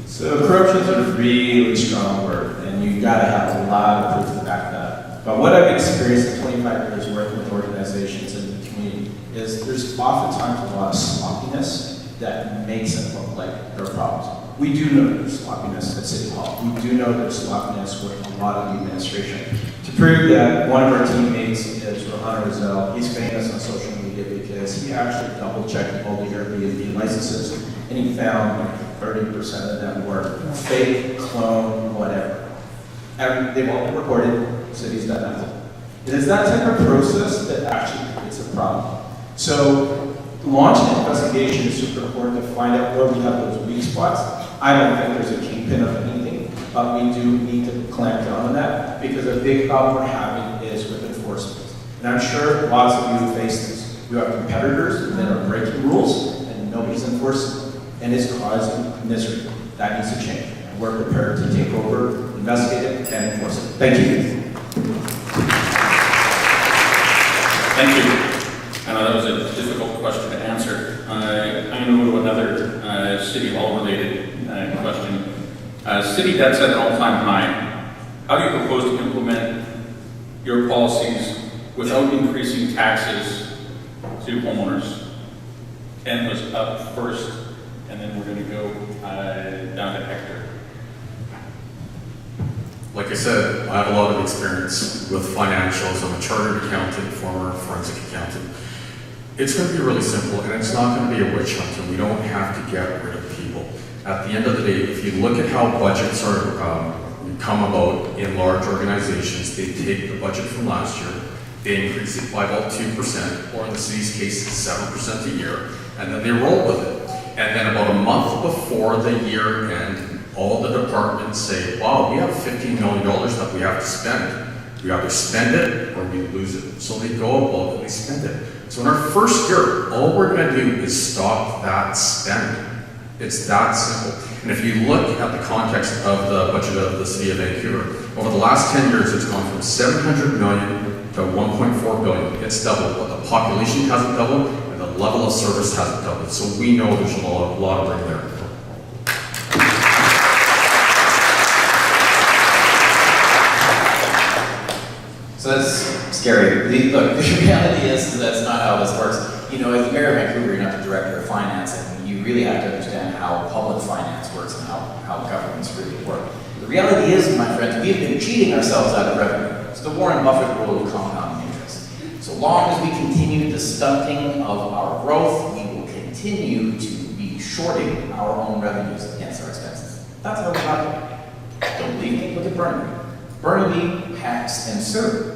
So corruption is a really strong word, and you gotta have a lot of proof to back that up. But what I've experienced in 25 years working with organizations in the community is there's oftentimes a lot of sloppiness that makes it look like there are problems. We do know there's sloppiness at City Hall. We do know there's sloppiness with a lot of the administration. To prove that, one of our teammates is Rohan Rizal. He's famous on social media because he actually double-checked all the Airbnb licenses, and he found like 30% of them were fake, clone, whatever. And they've all been reported, city's done nothing. It is that type of process that actually creates a problem. So launching an investigation is super important to find out where we have those weak spots. I don't think there's a kingpin of anything, but we do need to clamp down on that because a big problem we're having is with enforcement. And I'm sure lots of you face this. You have competitors that are breaking rules and nobody's enforcing them, and it's causing misery. That needs to change. And we're prepared to take over, investigate it, and enforce it. Thank you. Thank you. I know that was a difficult question to answer. I'm going to move to another City Hall related question. City debt's at an all-time high. How do you propose to implement your policies without increasing taxes to homeowners? Ken was up first, and then we're going to go down to Hector. Like I said, I have a lot of experience with financials. I'm a chartered accountant, former forensic accountant. It's going to be really simple, and it's not going to be a witch hunt, and we don't have to get rid of people. At the end of the day, if you look at how budgets are come about in large organizations, they take the budget from last year, they increase it by about 2%, or in the city's case, 7% a year, and then they roll with it. And then about a month before the year end, all the departments say, wow, we have $15 million that we have to spend. We either spend it or we lose it. So they go above and they spend it. So in our first year, all we're going to do is stop that spend. It's that simple. And if you look at the context of the budget of the city of Vancouver, over the last 10 years, it's gone from $700 million to $1.4 billion. It's doubled, but the population hasn't doubled and the level of service hasn't doubled. So we know there's a lot of room there. So that's scary. Look, the reality is that's not how this works. You know, as the mayor of Vancouver, you're not the director of finance, and you really have to understand how public finance works and how governments really work. The reality is, my friends, we've been cheating ourselves out of revenue. It's the Warren Buffett rule of compounding interest. So long as we continue the stunting of our growth, we will continue to be shorting our own revenues against our expenses. That's how we got it. Don't believe me? Look at Burnaby. Burnaby, Hacks, and Surrey.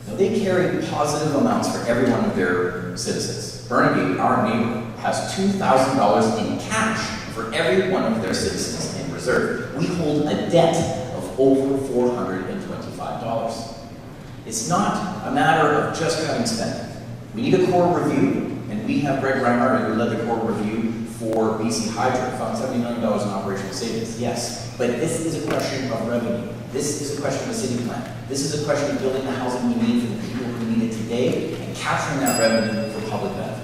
Now, they carry positive amounts for every one of their citizens. Burnaby, our neighbor, has $2,000 in cash for every one of their citizens in reserve. We hold a debt of over $425. It's not a matter of just cutting spending. We need a core review, and we have Greg Reimer, who led the core review, for BC Hydro, found $70 million in operational savings, yes. But this is a question of revenue. This is a question of a city plan. This is a question of building the housing we need for the people who need it today and capturing that revenue for public benefit.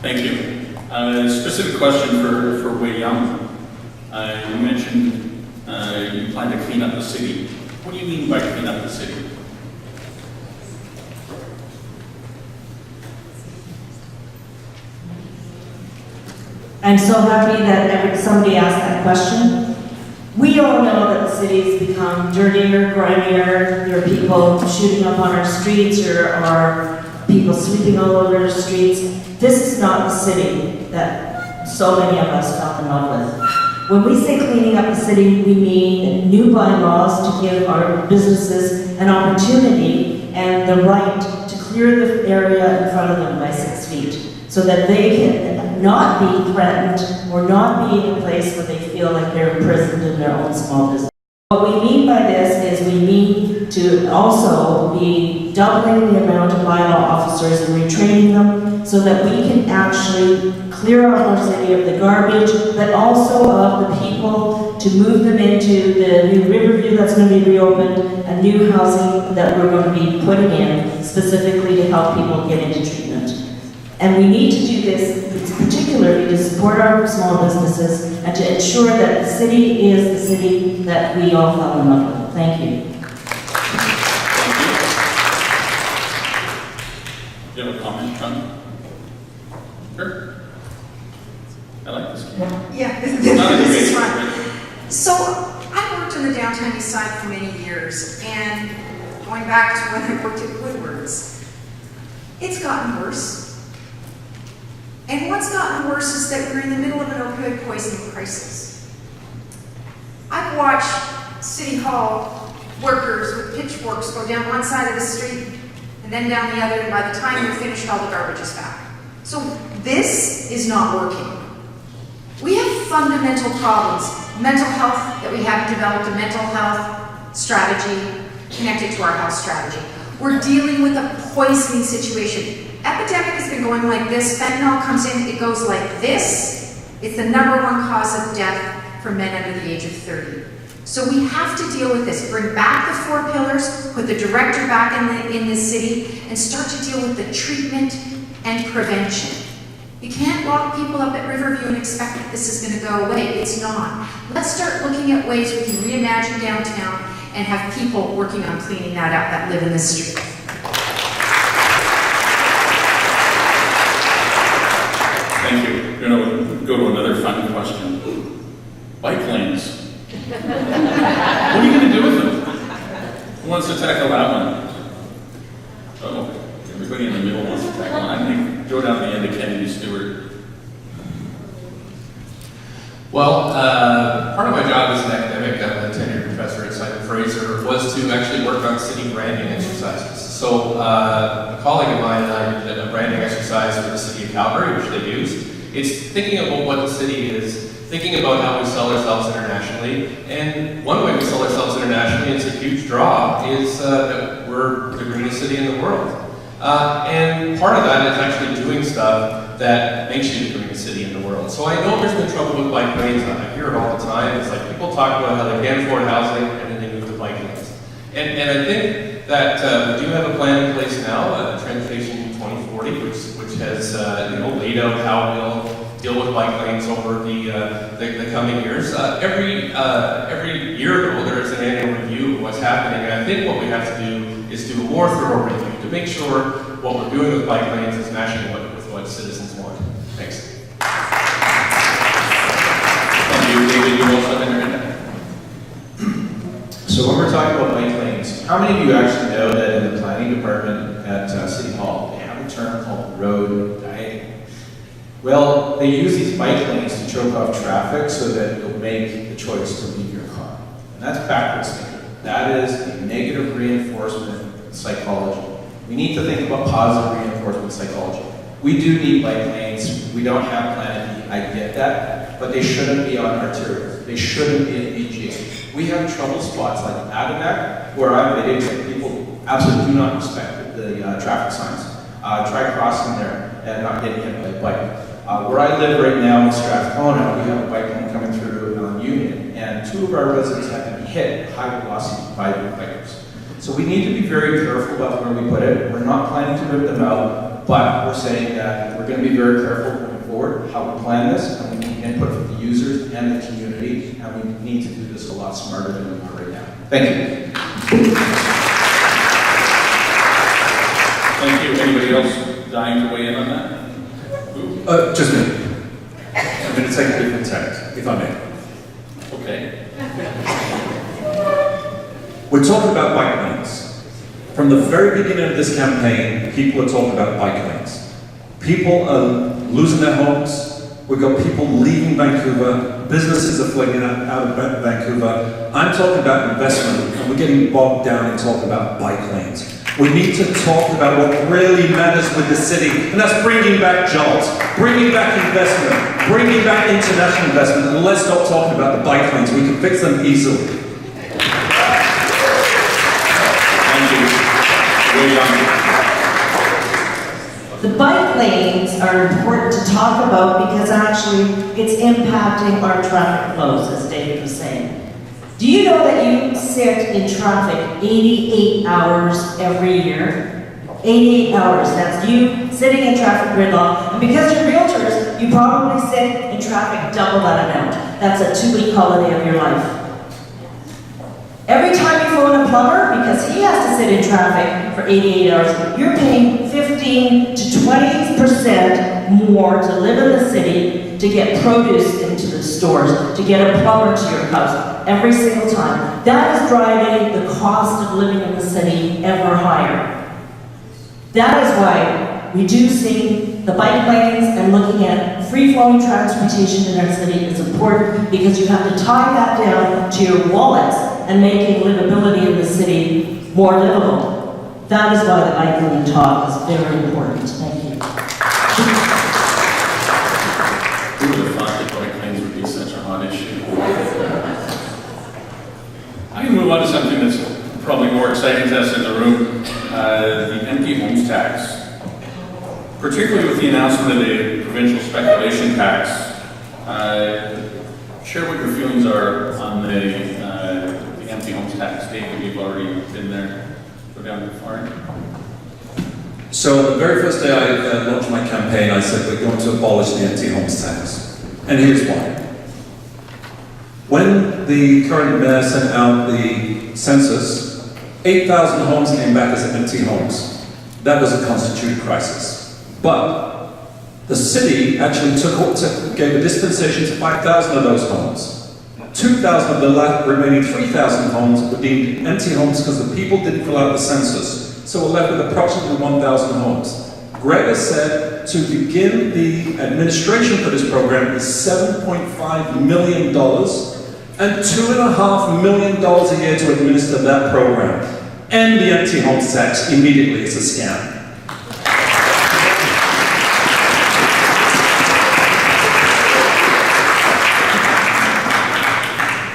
Thank you. A specific question for Wei Young. You mentioned you plan to clean up the city. What do you mean by clean up the city? I'm so happy that somebody asked that question. We all know that the city's become dirtier, grimier. There are people shooting up on our streets, or are people sleeping all over the streets. This is not the city that so many of us fell in love with. When we say cleaning up the city, we mean new bylaws to give our businesses an opportunity and the right to clear the area in front of them by 6 feet, so that they can not be threatened or not be in a place where they feel like they're imprisoned in their own small business. What we mean by this is we mean to also be doubling the amount of bylaw officers and retraining them so that we can actually clear out our city of the garbage, but also of the people, to move them into the new Riverview that's going to be reopened, and new housing that we're going to be putting in specifically to help people get into treatment. And we need to do this particularly to support our small businesses and to ensure that the city is the city that we all fell in love with. Thank you. Do you have a comment, John? Sure. I like this game. Yeah, Not a this is debate, fun. right? So I worked in the downtown east side for many years, and going back to when I worked at Woodward's, it's gotten worse. And what's gotten worse is that we're in the middle of an opioid poisoning crisis. I've watched City Hall workers with pitchforks go down one side of the street and then down the other, and by the time they're finished, all the garbage is back. So this is not working. We have fundamental problems. Mental health, that we haven't developed a mental health strategy connected to our health strategy. We're dealing with a poisoning situation. Epidemic has been going like this. Fentanyl comes in, it goes like this. It's the #1 cause of death for men under the age of 30. So we have to deal with this. Bring back the 4 pillars, put the director back in the city, and start to deal with the treatment and prevention. You can't lock people up at Riverview and expect that this is going to go away. It's not. Let's start looking at ways we can reimagine downtown and have people working on cleaning that up that live in the street. Thank you. We're going to go to another fun question. Bike lanes. What are you going to do with them? Who wants to tackle that one? Oh, everybody in the middle wants to tackle one. I think go down the end of Kennedy Stewart. Well, part of my job as an academic, I'm a tenured professor at Simon Fraser, was to actually work on city branding exercises. So a colleague of mine and I did a branding exercise for the city of Calgary, which they used. It's thinking about what the city is, thinking about how we sell ourselves internationally. And one way we sell ourselves internationally, it's a huge draw, is that we're the greenest city in the world. And part of that is actually doing stuff that makes you the greenest city in the world. So I know there's been trouble with bike lanes. I hear it all the time. It's like people talk about how they can't afford housing and then they move to bike lanes. And I think that we do have a plan in place now, Transportation 2040, which has laid out how we'll deal with bike lanes over the coming years. Every year, though, there is an annual review of what's happening, and I think what we have to do is do a more thorough review to make sure what we're doing with bike lanes is matching with what citizens want. Thanks. Thank you, David. You also have in there. So when we're talking about bike lanes, how many of you actually know that in the planning department at City Hall, they have a term called road diet? Well, they use these bike lanes to choke off traffic so that you'll make the choice to leave your car. And that's backwards thinking. That is a negative reinforcement psychology. We need to think about positive reinforcement psychology. We do need bike lanes. We don't have Planet B. I get that. But they shouldn't be on arterials. They shouldn't be in BGA. We have trouble spots like Adamek, where I've been able to people absolutely do not respect the traffic signs. Try crossing there and not getting hit by a bike. Where I live right now in Strathcona, we have a bike lane coming through Union, and 2 of our residents have been hit high velocity by bikers. So we need to be very careful about where we put it. We're not planning to rip them out, but we're saying that we're going to be very careful going forward how we plan this, and we need input from the users and the community, and we need to do this a lot smarter than we are right now. Thank you. Thank you. Anybody else dying to weigh in on that? Just a minute. I'm going to take a different tact, if I may. Okay. We're talking about bike lanes. From the very beginning of this campaign, people are talking about bike lanes. People are losing their homes. We've got people leaving Vancouver. Businesses are fleeing out of Vancouver. I'm talking about investment, and we're getting bogged down in talking about bike lanes. We need to talk about what really matters with the city, and that's bringing back jobs, bringing back investment, bringing back international investment, and let's stop talking about the bike lanes. We can fix them easily. Thank you. Way on. The bike lanes are important to talk about because actually it's impacting our traffic flows, as David was saying. Do you know that you sit in traffic 88 hours every year? 88 hours, that's you sitting in traffic gridlock. And because you're realtors, you probably sit in traffic double that amount. That's a 2-week holiday of your life. Every time you phone a plumber, because he has to sit in traffic for 88 hours, you're paying 15 to 20% more to live in the city, to get produce into the stores, to get a plumber to your house, every single time. That is driving the cost of living in the city ever higher. That is why reducing the bike lanes and looking at free-flowing transportation in our city is important, because you have to tie that down to your wallets and making livability in the city more livable. That is why the bike lane talk is very important. Thank you. Who would have thought that bike lanes would be such a hot issue? I'm going to move on to something that's probably more exciting to us in the room, the empty homes tax. Particularly with the announcement of the provincial speculation tax, share what your feelings are on the empty homes tax. David, you've already been there. Go down to the far end. So the very first day I launched my campaign, I said we're going to abolish the empty homes tax. And here's why. When the current mayor sent out the census, 8,000 homes came back as empty homes. That was a constituted crisis. But the city actually gave a dispensation to 5,000 of those homes. 2,000 of the remaining 3,000 homes were deemed empty homes because the people didn't fill out the census. So we're left with approximately 1,000 homes. Greg has said to begin the administration for this program is $7.5 million and $2.5 million a year to administer that program. End the empty homes tax immediately. It's a scam.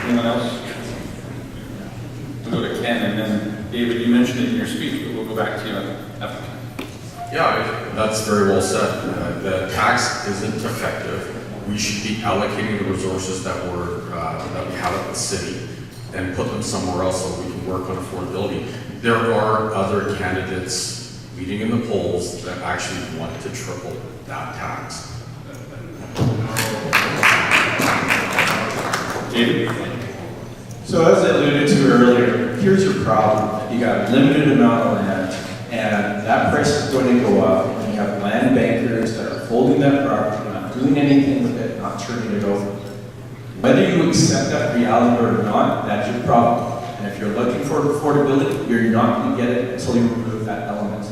Anyone else? We'll go to Ken, and then David, you mentioned it in your speech, but we'll go back to you after. Yeah, that's very well said. The tax isn't effective. We should be allocating the resources that we have at the city and put them somewhere else so we can work on affordability. There are other candidates leading in the polls that actually want to triple that tax. David? So as I alluded to earlier, here's your problem. You got a limited amount of land, and that price is going to go up, and you have land bankers that are holding that property, not doing anything with it, not turning it over. Whether you accept that reality or not, that's your problem. And if you're looking for affordability, you're not going to get it until you remove that element.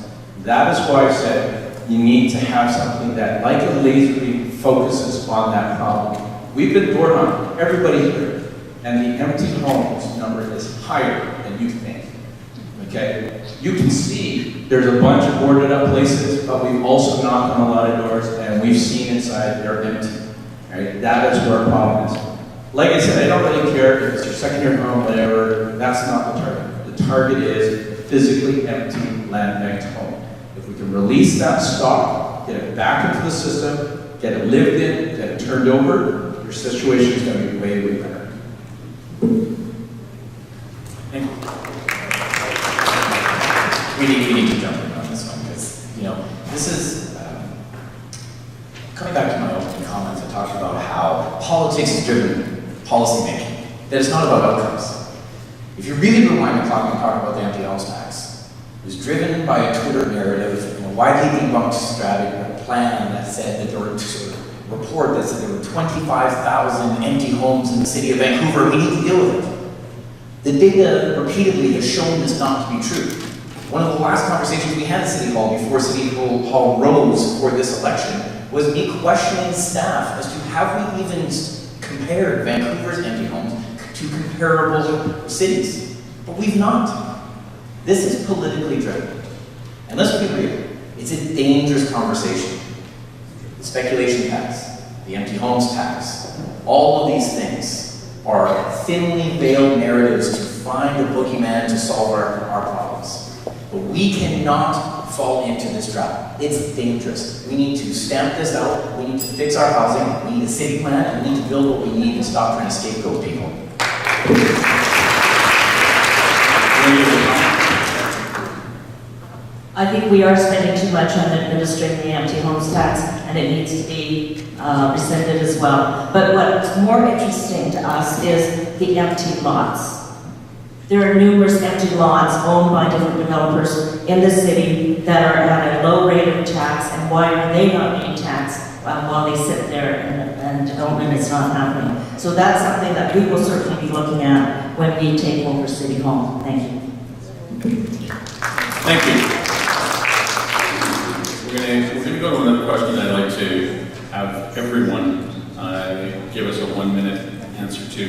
That is why I said you need to have something that, like a laser beam, focuses on that problem. We've been born on everybody here, and the empty homes number is higher than you think. Okay? You can see there's a bunch of boarded up places, but we've also knocked on a lot of doors, and we've seen inside they're empty. Right? That is where our problem is. Like I said, I don't really care if it's your second-year home, whatever. That's not the target. The target is physically empty land banked home. If we can release that stock, get it back into the system, get it lived in, get it turned over, your situation is going to be way, way better. Thank you. We need to jump in on this one because, you know, this is, coming back to my opening comments, I talked about how politics is driven policy making, that it's not about outcomes. If you really rewind the clock and talk about the empty house tax, it was driven by a Twitter narrative and a widely debunked strategy, a plan that said that there were a report that said there were 25,000 empty homes in the city of Vancouver. We need to deal with it. The data repeatedly has shown this not to be true. One of the last conversations we had at City Hall before City Hall rose for this election was me questioning staff as to have we even compared Vancouver's empty homes to comparable cities. But we've not. This is politically driven. And let's be real, it's a dangerous conversation. The speculation tax, the empty homes tax, all of these things are thinly veiled narratives to find a boogeyman to solve our problems. But we cannot fall into this trap. It's dangerous. We need to stamp this out. We need to fix our housing. We need a city plan, and we need to build what we need and stop trying to scapegoat people. I think we are spending too much on administering the empty homes tax, and it needs to be rescinded as well. But what's more interesting to us is the empty lots. There are numerous empty lots owned by different developers in the city that are at a low rate of tax, and why are they not being taxed while they sit there and development is not happening? So that's something that we will certainly be looking at when we take over City Hall. Thank you. Thank you. We're going to go to another question I'd like to have everyone give us a 1-minute answer to.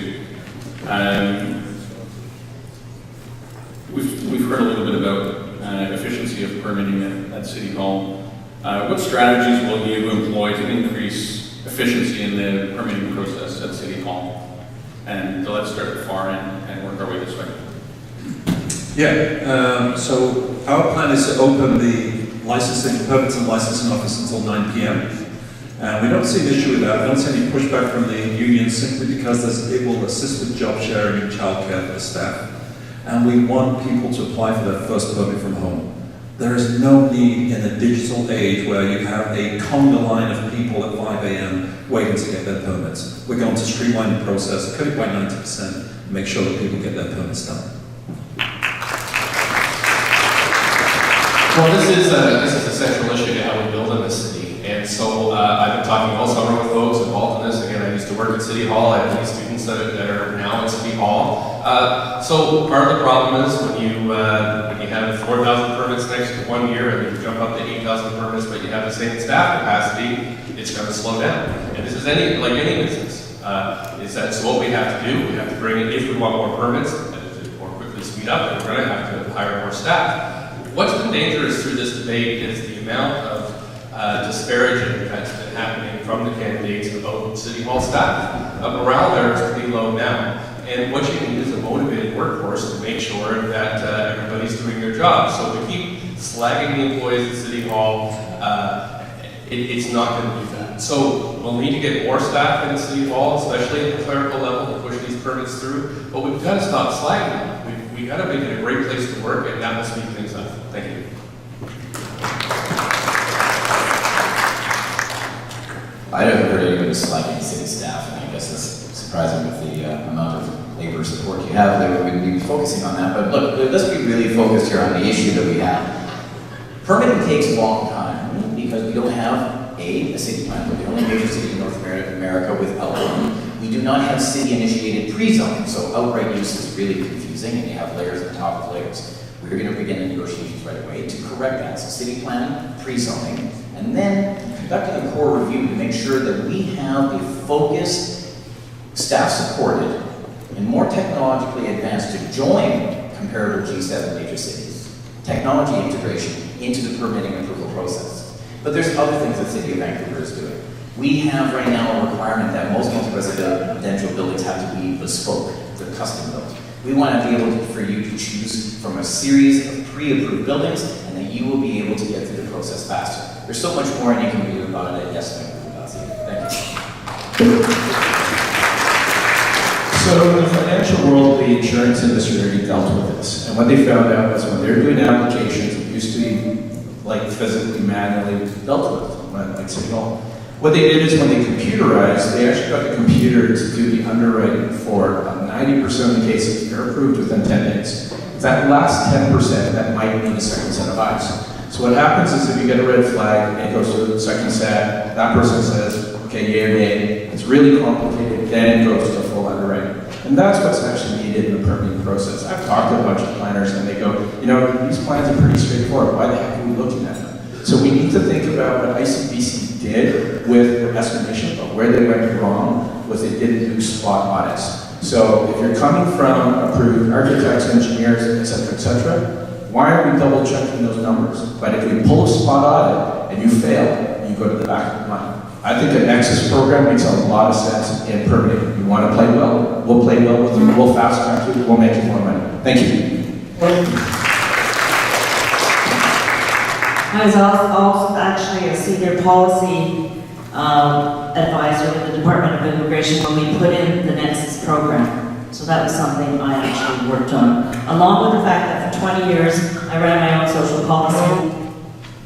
We've heard a little bit about efficiency of permitting at City Hall. What strategies will you employ to increase efficiency in the permitting process at City Hall? And let's start at far end and work our way this way. Yeah, so our plan is to open the permits and licensing office until 9 p.m. We don't see an issue with that. We don't see any pushback from the union simply because it will assist with job sharing and childcare for the staff. And we want people to apply for their first permit from home. There is no need in a digital age where you have a conga line of people at 5 a.m. waiting to get their permits. We're going to streamline the process, cut it by 90%, and make sure that people get their permits done. Well, this is a central issue to how we build in this city. And so I've been talking all summer with folks involved in this. Again, I used to work at City Hall. I have many students that are now at City Hall. So part of the problem is when you have 4,000 permits next to 1 year and you jump up to 8,000 permits, but you have the same staff capacity, it's going to slow down. And this is like any business. So what we have to do, we have to bring in, if we want more permits, to more quickly speed up, then we're going to have to hire more staff. What's been dangerous through this debate is the amount of disparaging that's been happening from the candidates about City Hall staff. Morale there is pretty low now. And what you need is a motivated workforce to make sure that everybody's doing their job. So if we keep slagging the employees at City Hall, it's not going to do that. So we'll need to get more staff in City Hall, especially at the clerical level, to push these permits through. But we've got to stop slagging them. We've got to make it a great place to work, and that will speed things up. Thank you. I haven't heard anybody slagging city staff, and I guess it's surprising with the amount of labor support you have. They would be focusing on that. But look, let's be really focused here on the issue that we have. Permitting takes a long time because we don't have a city plan. We're the only major city in North America without one. We do not have city-initiated pre-zoning, so outright use is really confusing, and you have layers on top of layers. We're going to begin the negotiations right away to correct that. So city plan, pre-zoning, and then conducting a core review to make sure that we have a focused, staff-supported, and more technologically advanced to join comparable G7 major cities. Technology integration into the permitting approval process. But there's other things that the City of Vancouver is doing. We have right now a requirement that most multi-residential buildings have to be bespoke, they're custom built. We want to be able for you to choose from a series of pre-approved buildings, and that you will be able to get through the process faster. There's so much more, and you can read about it at yesvancouver.ca. Thank you. So in the financial world, the insurance industry already dealt with this. And what they found out was when they were doing applications, it used to be like physically, manually dealt with, like City Hall. What they did is when they computerized, they actually got the computer to do the underwriting for about 90% of the cases. They're approved within 10 days. That last 10% that might need a second set of eyes. So what happens is if you get a red flag, it goes to the second set, that person says, okay, yay or nay, it's really complicated, then it goes to the full underwriting. And that's what's actually needed in the permitting process. I've talked to a bunch of planners and they go, you know, these plans are pretty straightforward, why the heck are we looking at them? So we need to think about what ICBC did with their estimation, but where they went wrong was they didn't do spot audits. So if you're coming from approved architects, engineers, et cetera, why are we double checking those numbers? But if we pull a spot audit and you fail, you go to the back of the line. I think an Nexus program makes a lot of sense in permitting. You want to play well? We'll play well with you. We'll fast track you. We'll make you more money. Thank you. I was also actually a senior policy advisor with the Department of Immigration when we put in the Nexus program. So that was something I actually worked on. Along with the fact that for 20 years I ran my own social policy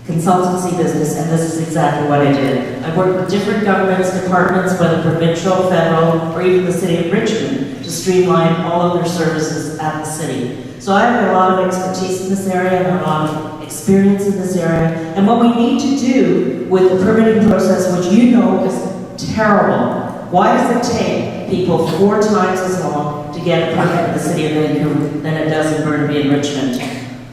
consultancy business, and this is exactly what I did. I worked with different governments, departments, whether provincial, federal, or even the city of Richmond, to streamline all of their services at the city. So I have a lot of expertise in this area and a lot of experience in this area. And what we need to do with the permitting process, which you know is terrible, why does it take people 4 times as long to get a permit in the city of Vancouver than it does in Burnaby and Richmond?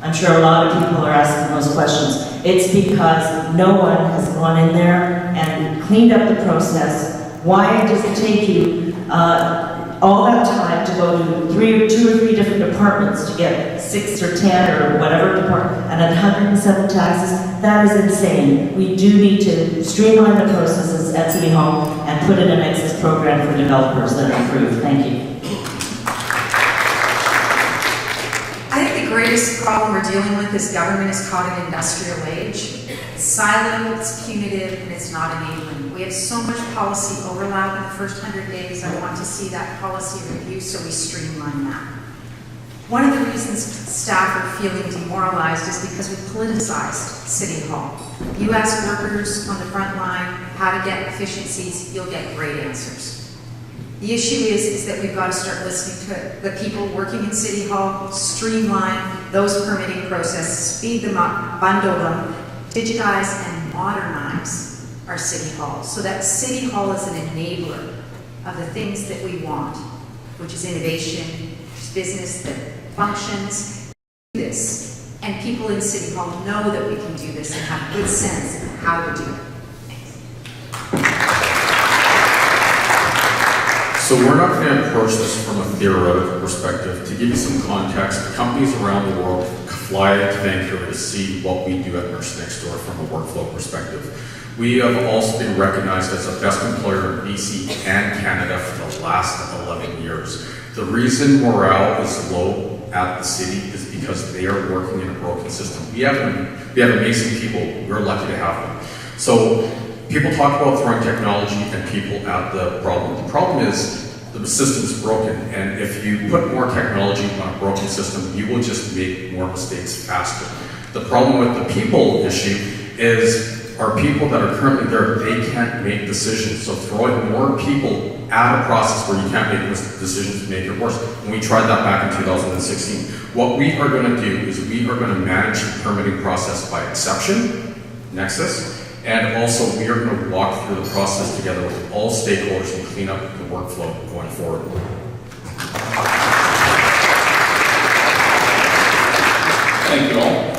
I'm sure a lot of people are asking those questions. It's because no one has gone in there and cleaned up the process. Why does it take you all that time to go to 2 or 3 different departments to get 6 or 10 or whatever department, and 107 taxes? That is insane. We do need to streamline the processes at City Hall and put in an Nexus program for developers that are approved. Thank you. I think the greatest problem we're dealing with is government is caught in industrial age. It's siloed, it's punitive, and it's not enabling. We have so much policy overlap in the first 100 days. I want to see that policy review so we streamline that. One of the reasons staff are feeling demoralized is because we politicized City Hall. You ask workers on the front line how to get efficiencies, you'll get great answers. The issue is that we've got to start listening to the people working in City Hall, streamline those permitting processes, speed them up, bundle them, digitize and modernize our City Hall so that City Hall is an enabler of the things that we want, which is innovation, business that functions. This, and people in City Hall know that we can do this and have good sense of how to do it. So we're not going to approach this from a theoretical perspective. To give you some context, companies around the world fly to Vancouver to see what we do at Nurse Next Door from a workflow perspective. We have also been recognized as the best employer in BC and Canada for the last 11 years. The reason morale is low at the city is because they are working in a broken system. We have amazing people. We're lucky to have them. So people talk about throwing technology and people at the problem. The problem is the system is broken, and if you put more technology on a broken system, you will just make more mistakes faster. The problem with the people issue is our people that are currently there, they can't make decisions. So throwing more people at a process where you can't make decisions make it worse. And we tried that back in 2016. What we are going to do is we are going to manage the permitting process by exception, Nexus, and also we are going to walk through the process together with all stakeholders and clean up the workflow going forward. Thank you all.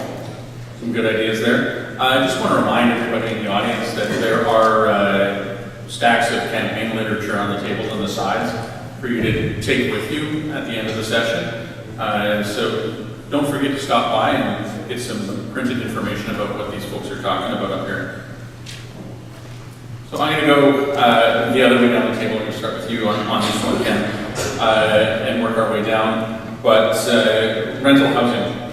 Some good ideas there. I just want to remind everybody in the audience that there are stacks of campaign literature on the tables on the sides for you to take with you at the end of the session. So don't forget to stop by and get some printed information about what these folks are talking about up here. So I'm going to go the other way down the table. I'm going to start with you on this one, Ken, and work our way down. But rental housing.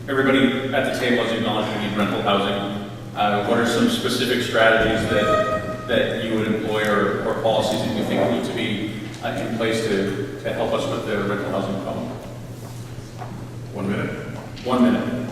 everybody at the table has acknowledged we need rental housing. What are some specific strategies that you would employ or policies that you think need to be in place to help us with the rental housing problem? 1 minute. 1 minute.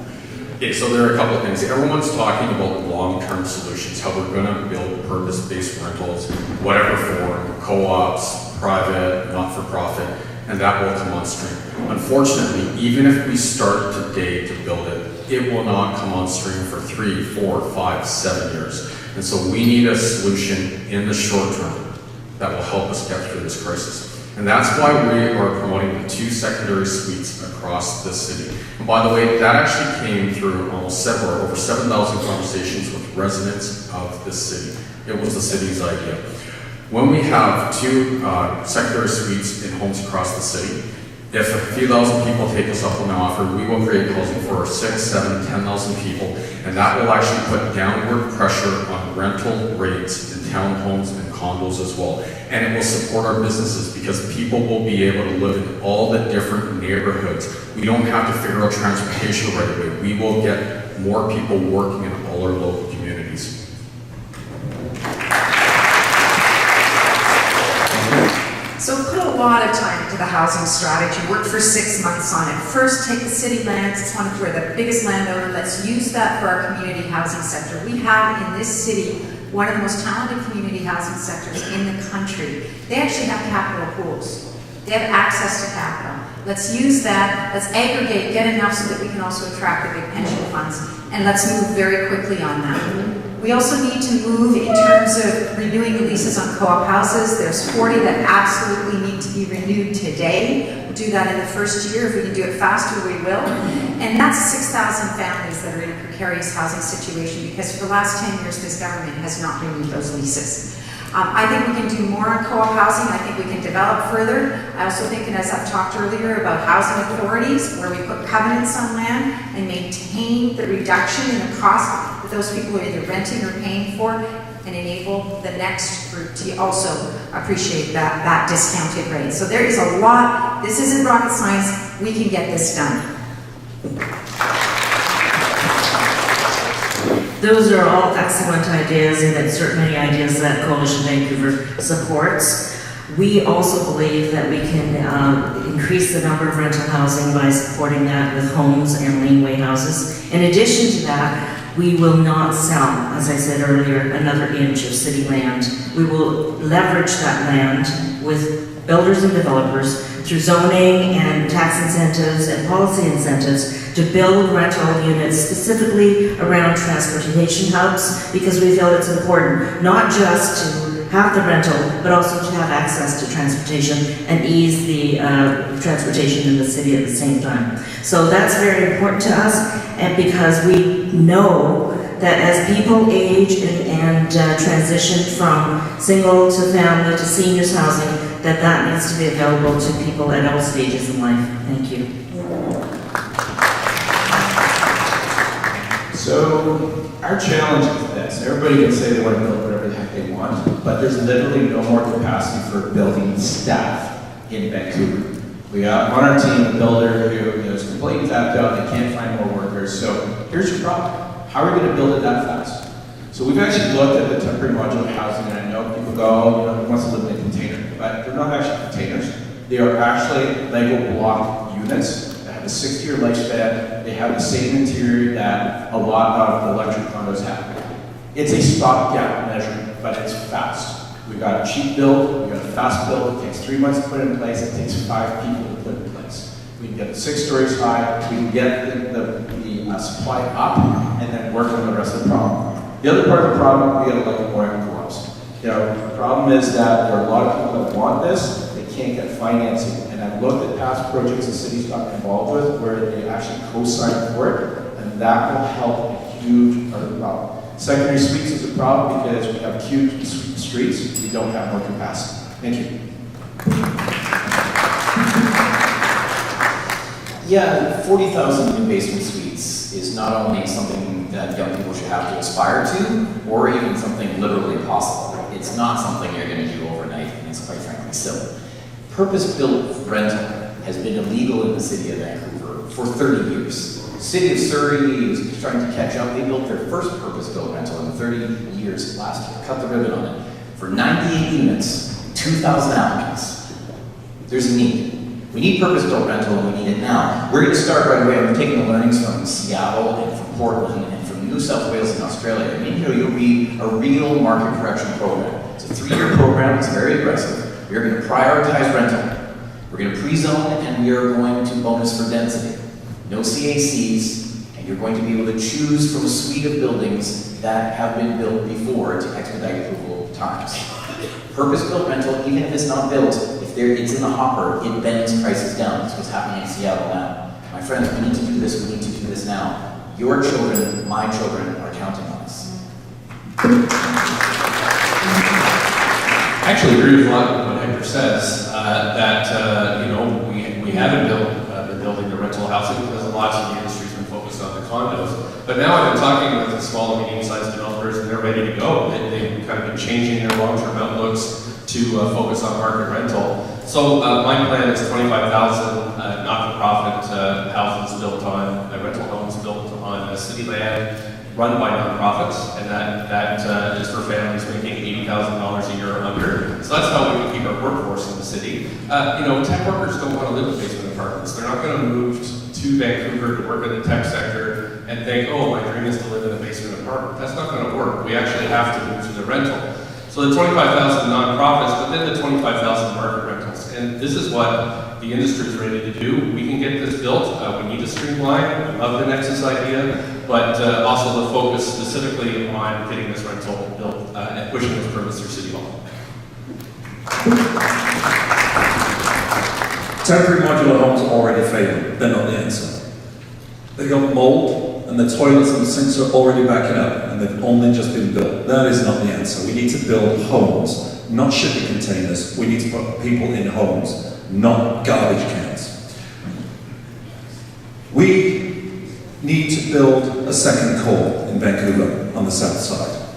Okay, so there are a couple of things. Everyone's talking about long-term solutions, how we're going to build purpose-based rentals, whatever form, co-ops, private, not-for-profit, and that will come on stream. Unfortunately, even if we start today to build it, it will not come on stream for 3, 4, 5, 7 years. And so we need a solution in the short term that will help us get through this crisis. And that's why we are promoting the 2 secondary suites across the city. And by the way, that actually came through over 7,000 conversations with residents of the city. It was the city's idea. When we have 2 secondary suites in homes across the city, if a few thousand people take us up on the offer, we will create housing for 6, 7, 10,000 people, and that will actually put downward pressure on rental rates in townhomes and condos as well. And it will support our businesses because people will be able to live in all the different neighborhoods. We don't have to figure out transportation right away. We will get more people working in all our local communities. So put a lot of time into the housing strategy, worked for 6 months on it. First, take the city lands, it's one of we're the biggest landowner, let's use that for our community housing sector. We have in this city one of the most talented community housing sectors in the country. They actually have capital pools. They have access to capital. Let's use that, let's aggregate, get enough so that we can also attract the big pension funds, and let's move very quickly on that. We also need to move in terms of renewing the leases on co-op houses. There's 40 that absolutely need to be renewed today. We'll do that in the first year. If we can do it faster, we will. And that's 6,000 families that are in a precarious housing situation because for the last 10 years, this government has not renewed those leases. I think we can do more on co-op housing. I think we can develop further. I also think, and as I've talked earlier about housing authorities, where we put covenants on land and maintain the reduction in the cost that those people are either renting or paying for, and enable the next group to also appreciate that discounted rate. So there is a lot. This isn't rocket science. We can get this done. Those are all excellent ideas, and it's certainly ideas that Coalition Vancouver supports. We also believe that we can increase the number of rental housing by supporting that with homes and laneway houses. In addition to that, we will not sell, as I said earlier, another inch of city land. We will leverage that land with builders and developers through zoning and tax incentives and policy incentives to build rental units specifically around transportation hubs, because we feel it's important not just to have the rental, but also to have access to transportation and ease the transportation in the city at the same time. So that's very important to us, and because we know that as people age and transition from single to family to seniors housing, that needs to be available to people at all stages in life. Thank you. So our challenge is this. Everybody can say they want to build whatever the heck they want, but there's literally no more capacity for building staff in Vancouver. We got on our team a builder who is completely tapped out, they can't find more workers. So here's your problem. How are we going to build it that fast? So we've actually looked at the temporary modular housing, and I know people go, oh, you know, who wants to live in a container, but they're not actually containers. They are actually Lego block units. A 60-year lifespan. They have the same interior that a lot of electric condos have. It's a stopgap measure, but it's fast. We got a cheap build, we got a fast build. It takes 3 months to put it in place. It takes 5 people to put it in place. We can get it 6 stories high. We can get the supply up, and then work on the rest of the problem. The other part of the problem, we got to look at more co-ops. You know, the problem is that there are a lot of people that want this. They can't get financing. And I've looked at past projects the city's gotten involved with where they actually co-sign for it, and that will help a huge part of the problem. Secondary suites is a problem because we have cute streets, we don't have more capacity. Thank you. Yeah, 40,000 new basement suites is not only something that young people should have to aspire to, or even something literally possible. It's not something you're going to do overnight, and it's quite frankly silly. Purpose-built rental has been illegal in the city of Vancouver for 30 years. City of Surrey is trying to catch up. They built their first purpose-built rental in 30 years last year. Cut the ribbon on it. For 98 units, 2,000 applicants. There's a need. We need purpose-built rental and we need it now. We're going to start right away. I'm taking the learnings from Seattle and from Portland and from New South Wales and Australia. And in here you'll read a real market correction program. It's a 3-year program. It's very aggressive. We're going to prioritize rental. We're going to pre-zone and we are going to bonus for density. No CACs, and you're going to be able to choose from a suite of buildings that have been built before to expedite approval times. Purpose-built rental, even if it's not built, if it's in the hopper, it bends prices down. That's what's happening in Seattle now. My friends, we need to do this. We need to do this now. Your children, my children, are counting on us. I actually agree with a lot of what Hector says, we haven't been building the rental housing because lots of the industry's been focused on the condos. But now I've been talking with the small and medium-sized developers and they're ready to go. They've kind of been changing their long-term outlooks to focus on market rental. So my plan is 25,000 not-for-profit houses built on, rental homes built on city land, run by nonprofits, and that is for families making $80,000 a year or under. So that's how we can keep our workforce in the city. Tech workers don't want to live in basement apartments. They're not going to move to Vancouver to work in the tech sector and think, oh, my dream is to live in a basement apartment. That's not going to work. We actually have to move to the rental. So the 25,000 nonprofits, but then the 25,000 market rentals. And this is what the industry is ready to do. We can get this built. We need to streamline. I love the Nexus idea, but also the focus specifically on getting this rental built and pushing those permits through City Hall. Temporary modular homes are already failing. They're not the answer. They've got mold, and the toilets and the sinks are already backing up, and they've only just been built. That is not the answer. We need to build homes, not shipping containers. We need to put people in homes, not garbage cans. We need to build a second core in Vancouver on the south side.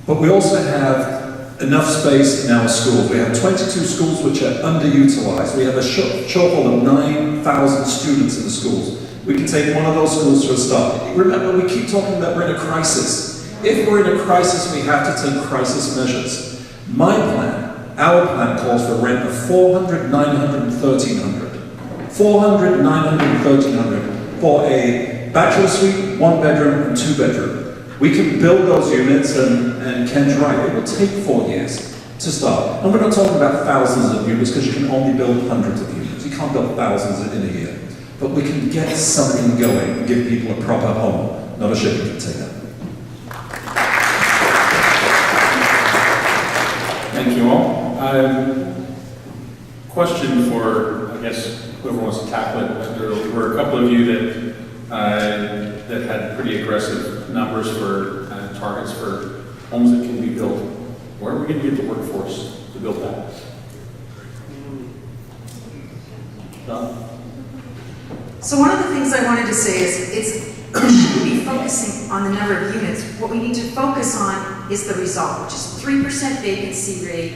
But we also have enough space in our schools. We have 22 schools which are underutilized. We have a shortfall of 9,000 students in the schools. We can take one of those schools to a start. Remember, we keep talking that we're in a crisis. If we're in a crisis, we have to take crisis measures. My plan, our plan, calls for rent of 400, 900, and 1,300. 400, 900, and 1,300 for a bachelor suite, 1 bedroom, and 2 bedroom. We can build those units, and Ken's right, it will take 4 years to start. And we're not talking about thousands of units, because you can only build hundreds of units. You can't build thousands in a year. But we can get something going and give people a proper home, not a shipping container. Thank you all. Question for, I guess, whoever wants to tackle it. There were a couple of you that had pretty aggressive numbers for targets for homes that can be built. Where are we going to get the workforce to build that? Don? So one of the things I wanted to say is we shouldn't be focusing on the number of units. What we need to focus on is the result, which is 3% vacancy rate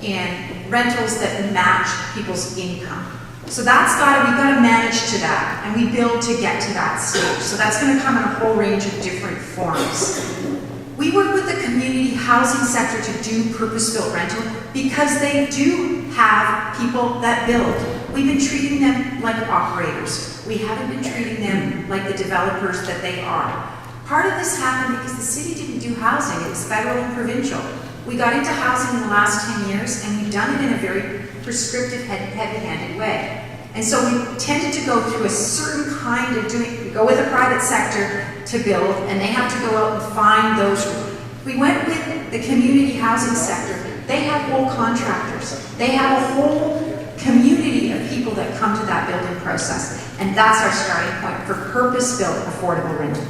and rentals that match people's income. So we've got to manage to that, and we build to get to that stage. So that's going to come in a whole range of different forms. We work with the community housing sector to do purpose-built rental because they do have people that build. We've been treating them like operators. We haven't been treating them like the developers that they are. Part of this happened because the city didn't do housing. It was federal and provincial. We got into housing in the last 10 years, and we've done it in a very prescriptive, heavy-handed way. And so we tended to go through a certain kind of we go with the private sector to build, and they have to go out and find those. We went with the community housing sector. They have whole contractors. They have a whole community of people that come to that building process. And that's our starting point for purpose-built affordable rental.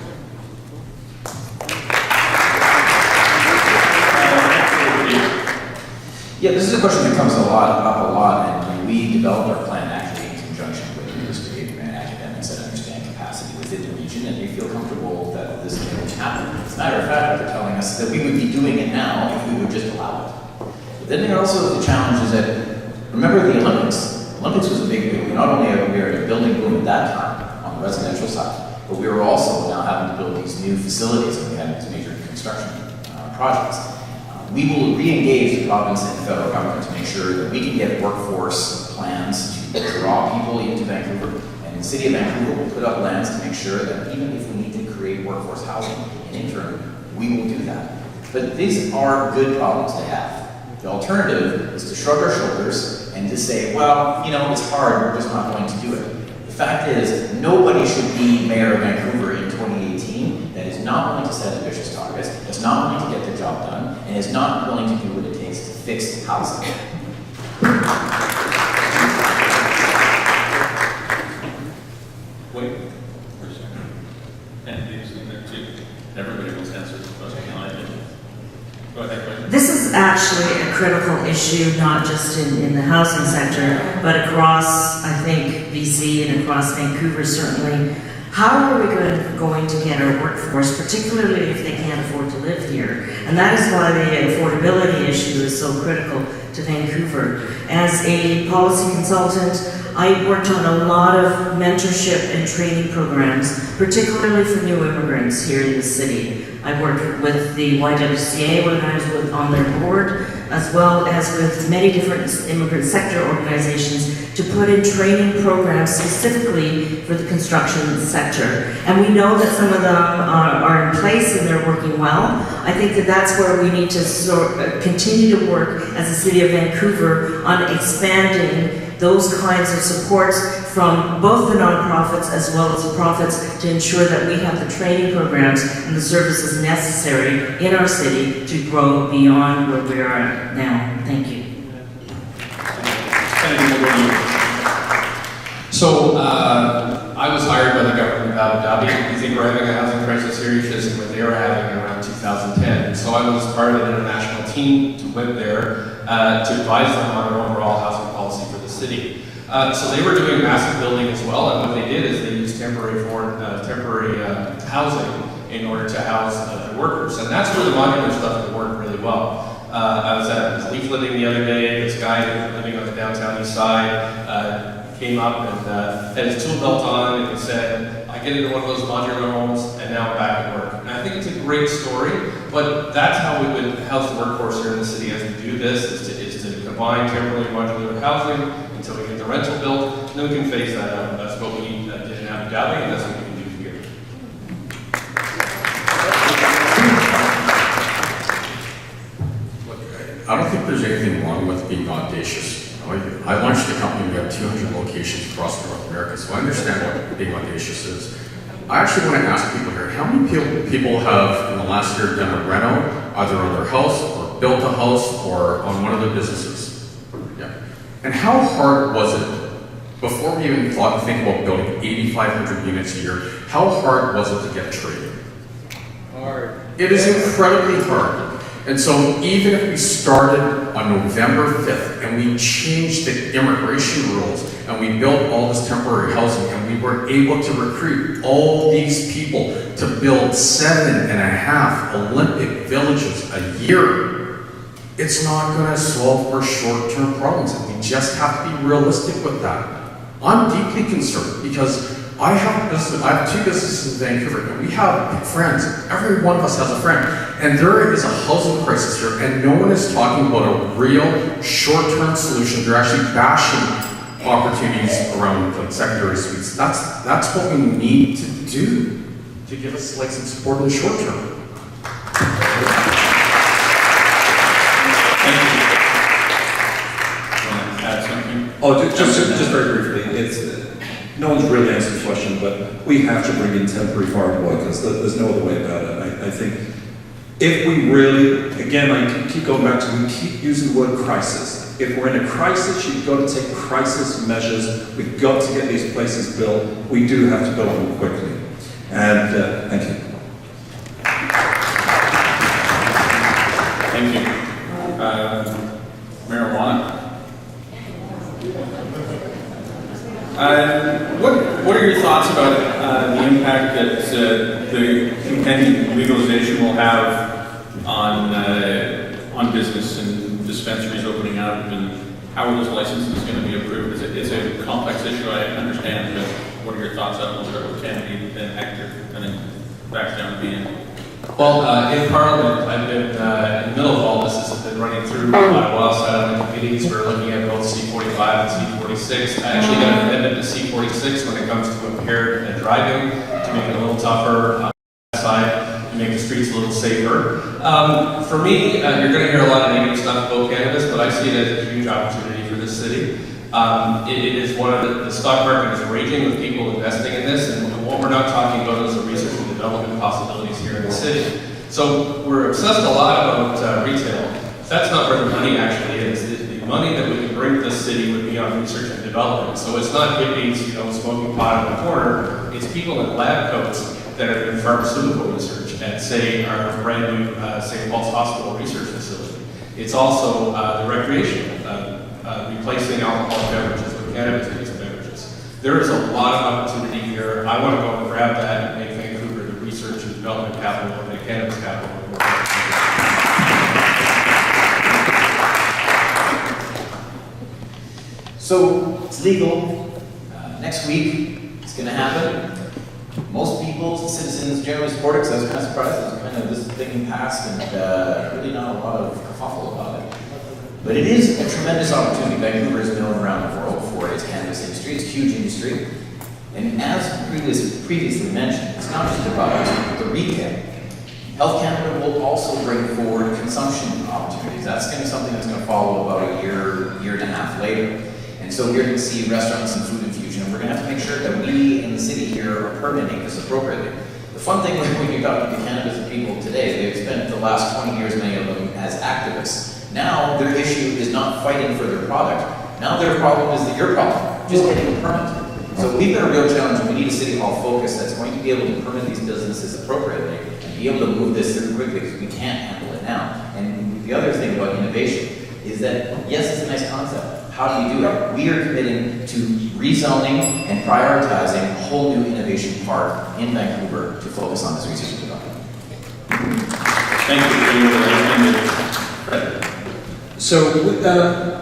Yeah, this is a question that comes up a lot, and we developed our plan actually in conjunction with industry and academics that understand capacity within the region, and we feel comfortable that this can happen. As a matter of fact, they're telling us that we would be doing it now if we would just allow it. But then there are also the challenges that, remember the Olympics? Olympics was a big deal. Not only are we a building boom at that time on the residential side, but we were also now having to build these new facilities, and we had these major construction projects. We will re-engage the province and federal government to make sure that we can get workforce plans to draw people into Vancouver. And the City of Vancouver will put up plans to make sure that even if we need to create workforce housing in interim, we will do that. But these are good problems to have. The alternative is to shrug our shoulders and to say, well, you know, it's hard, we're just not going to do it. The fact is, nobody should be mayor of Vancouver in 2018 that is not willing to set ambitious targets, that's not willing to get their job done, and is not willing to do what it takes to fix housing. Wait for a second. And Dave's in there too. Everybody wants to answer this question. Go ahead, question. This is actually a critical issue, not just in the housing sector, but across, I think, BC and across Vancouver certainly. How are we going to get our workforce, particularly if they can't afford to live here? And that is why the affordability issue is so critical to Vancouver. As a policy consultant, I worked on a lot of mentorship and training programs, particularly for new immigrants here in the city. I worked with the YWCA when I was on their board, as well as with many different immigrant sector organizations to put in training programs specifically for the construction sector. And we know that some of them are in place and they're working well. I think that that's where we need to continue to work as a City of Vancouver on expanding those kinds of supports from both the nonprofits as well as the profits to ensure that we have the training programs and the services necessary in our city to grow beyond where we are now. Thank you. So, I was hired by the government of Abu Dhabi. You think we're having a housing crisis here? You should have seen what they were having around 2010. So I was part of an international team to went there to advise them on our overall housing policy for the city. So they were doing massive building as well, and what they did is they used temporary housing in order to house the workers. And that's where the modular stuff would work really well. I was at leafleting the other day. This guy living on the downtown east side came up and had his tool belt on, and he said, I get into one of those modular homes, and now I'm back at work. And I think it's a great story, but that's how we would house the workforce here in the city as we do this, is to combine temporary modular housing until we get the rental built, and then we can phase that out. That's what we did in Abu Dhabi, and that's what we can do here. Look, I don't think there's anything wrong with being audacious. I launched a company, we have 200 locations across North America, so I understand what being audacious is. I actually want to ask people here, how many people have in the last year done a reno, either on their house, or built a house, or on one of their businesses? Yeah. And how hard was it, before we even think about building 8,500 units a year, how hard was it to get trade? Hard. It is incredibly hard. And so even if we started on November 5th and we changed the immigration rules and we built all this temporary housing and we were able to recruit all these people to build 7.5 Olympic villages a year, it's not going to solve our short-term problems, and we just have to be realistic with that. I'm deeply concerned because I have two businesses in Vancouver, and we have friends. Every one of us has a friend. And there is a housing crisis here, and no one is talking about a real short-term solution. They're actually bashing opportunities around like secondary suites. That's what we need to do to give us like some support in the short term. Thank you. Want to add something? Oh, just very briefly, no one's really answered the question, but we have to bring in temporary foreign workers. There's no other way about it. I think if we really, again, I keep going back to, we keep using the word crisis. If we're in a crisis, you've got to take crisis measures. We've got to get these places built. We do have to build them quickly. And thank you. Thank you. Marijuana. What are your thoughts about the impact that the impending legalization will have on business and dispensaries opening up, and how are those licenses going to be approved? It's a complex issue, I understand, but what what are your thoughts on we'll start with Kennedy, then Hector, and then back down to Ian. Well, in Parliament, I've been in the middle of all this. This has been running through for quite a while. Sat on the committees. We're looking at both C45 and C46. I actually got an amendment to C46 when it comes to impaired driving to make it a little tougher on that side, to make the streets a little safer. For me, you're going to hear a lot of negative stuff about cannabis, but I see it as a huge opportunity for this city. It is one of the stock market is raging with people investing in this, and what we're not talking about is the research and development possibilities here in the city. So we're obsessed a lot about retail. That's not where the money actually is. The money that we can bring to this city would be on research and development. So it's not hippies, smoking pot in the corner. It's people in lab coats that are doing pharmaceutical research at, say, our brand new St. Paul's Hospital research facility. It's also the recreation, replacing alcoholic beverages with cannabis-based beverages. There is a lot of opportunity here. I want to go and grab that and make Vancouver the research and development capital and the cannabis capital. So it's legal. Next week, it's going to happen. Most people, citizens, generally support it, so I was kind of surprised. It was kind of this thing passed and really not a lot of kerfuffle about it. But it is a tremendous opportunity. Vancouver is known around the world for its cannabis industry. It's a huge industry. And as previously mentioned, it's not just about the retail. Health Canada will also bring forward consumption opportunities. That's going to be something that's going to follow about a year and a half later. And so we're going to see restaurants and food infusion, and we're going to have to make sure that we in the city here are permitting this appropriately. The fun thing when you talk to the cannabis people today, they've spent the last 20 years, many of them, as activists. Now their issue is not fighting for their product. Now their problem is your problem, just getting a permit. So we've got a real challenge. We need a city hall focus that's going to be able to permit these businesses appropriately and be able to move this through quickly because we can't handle it now. And the other thing about innovation is that, yes, it's a nice concept. How do you do it? We are committing to rezoning and prioritizing a whole new innovation park in Vancouver to focus on this research and development. Thank you. So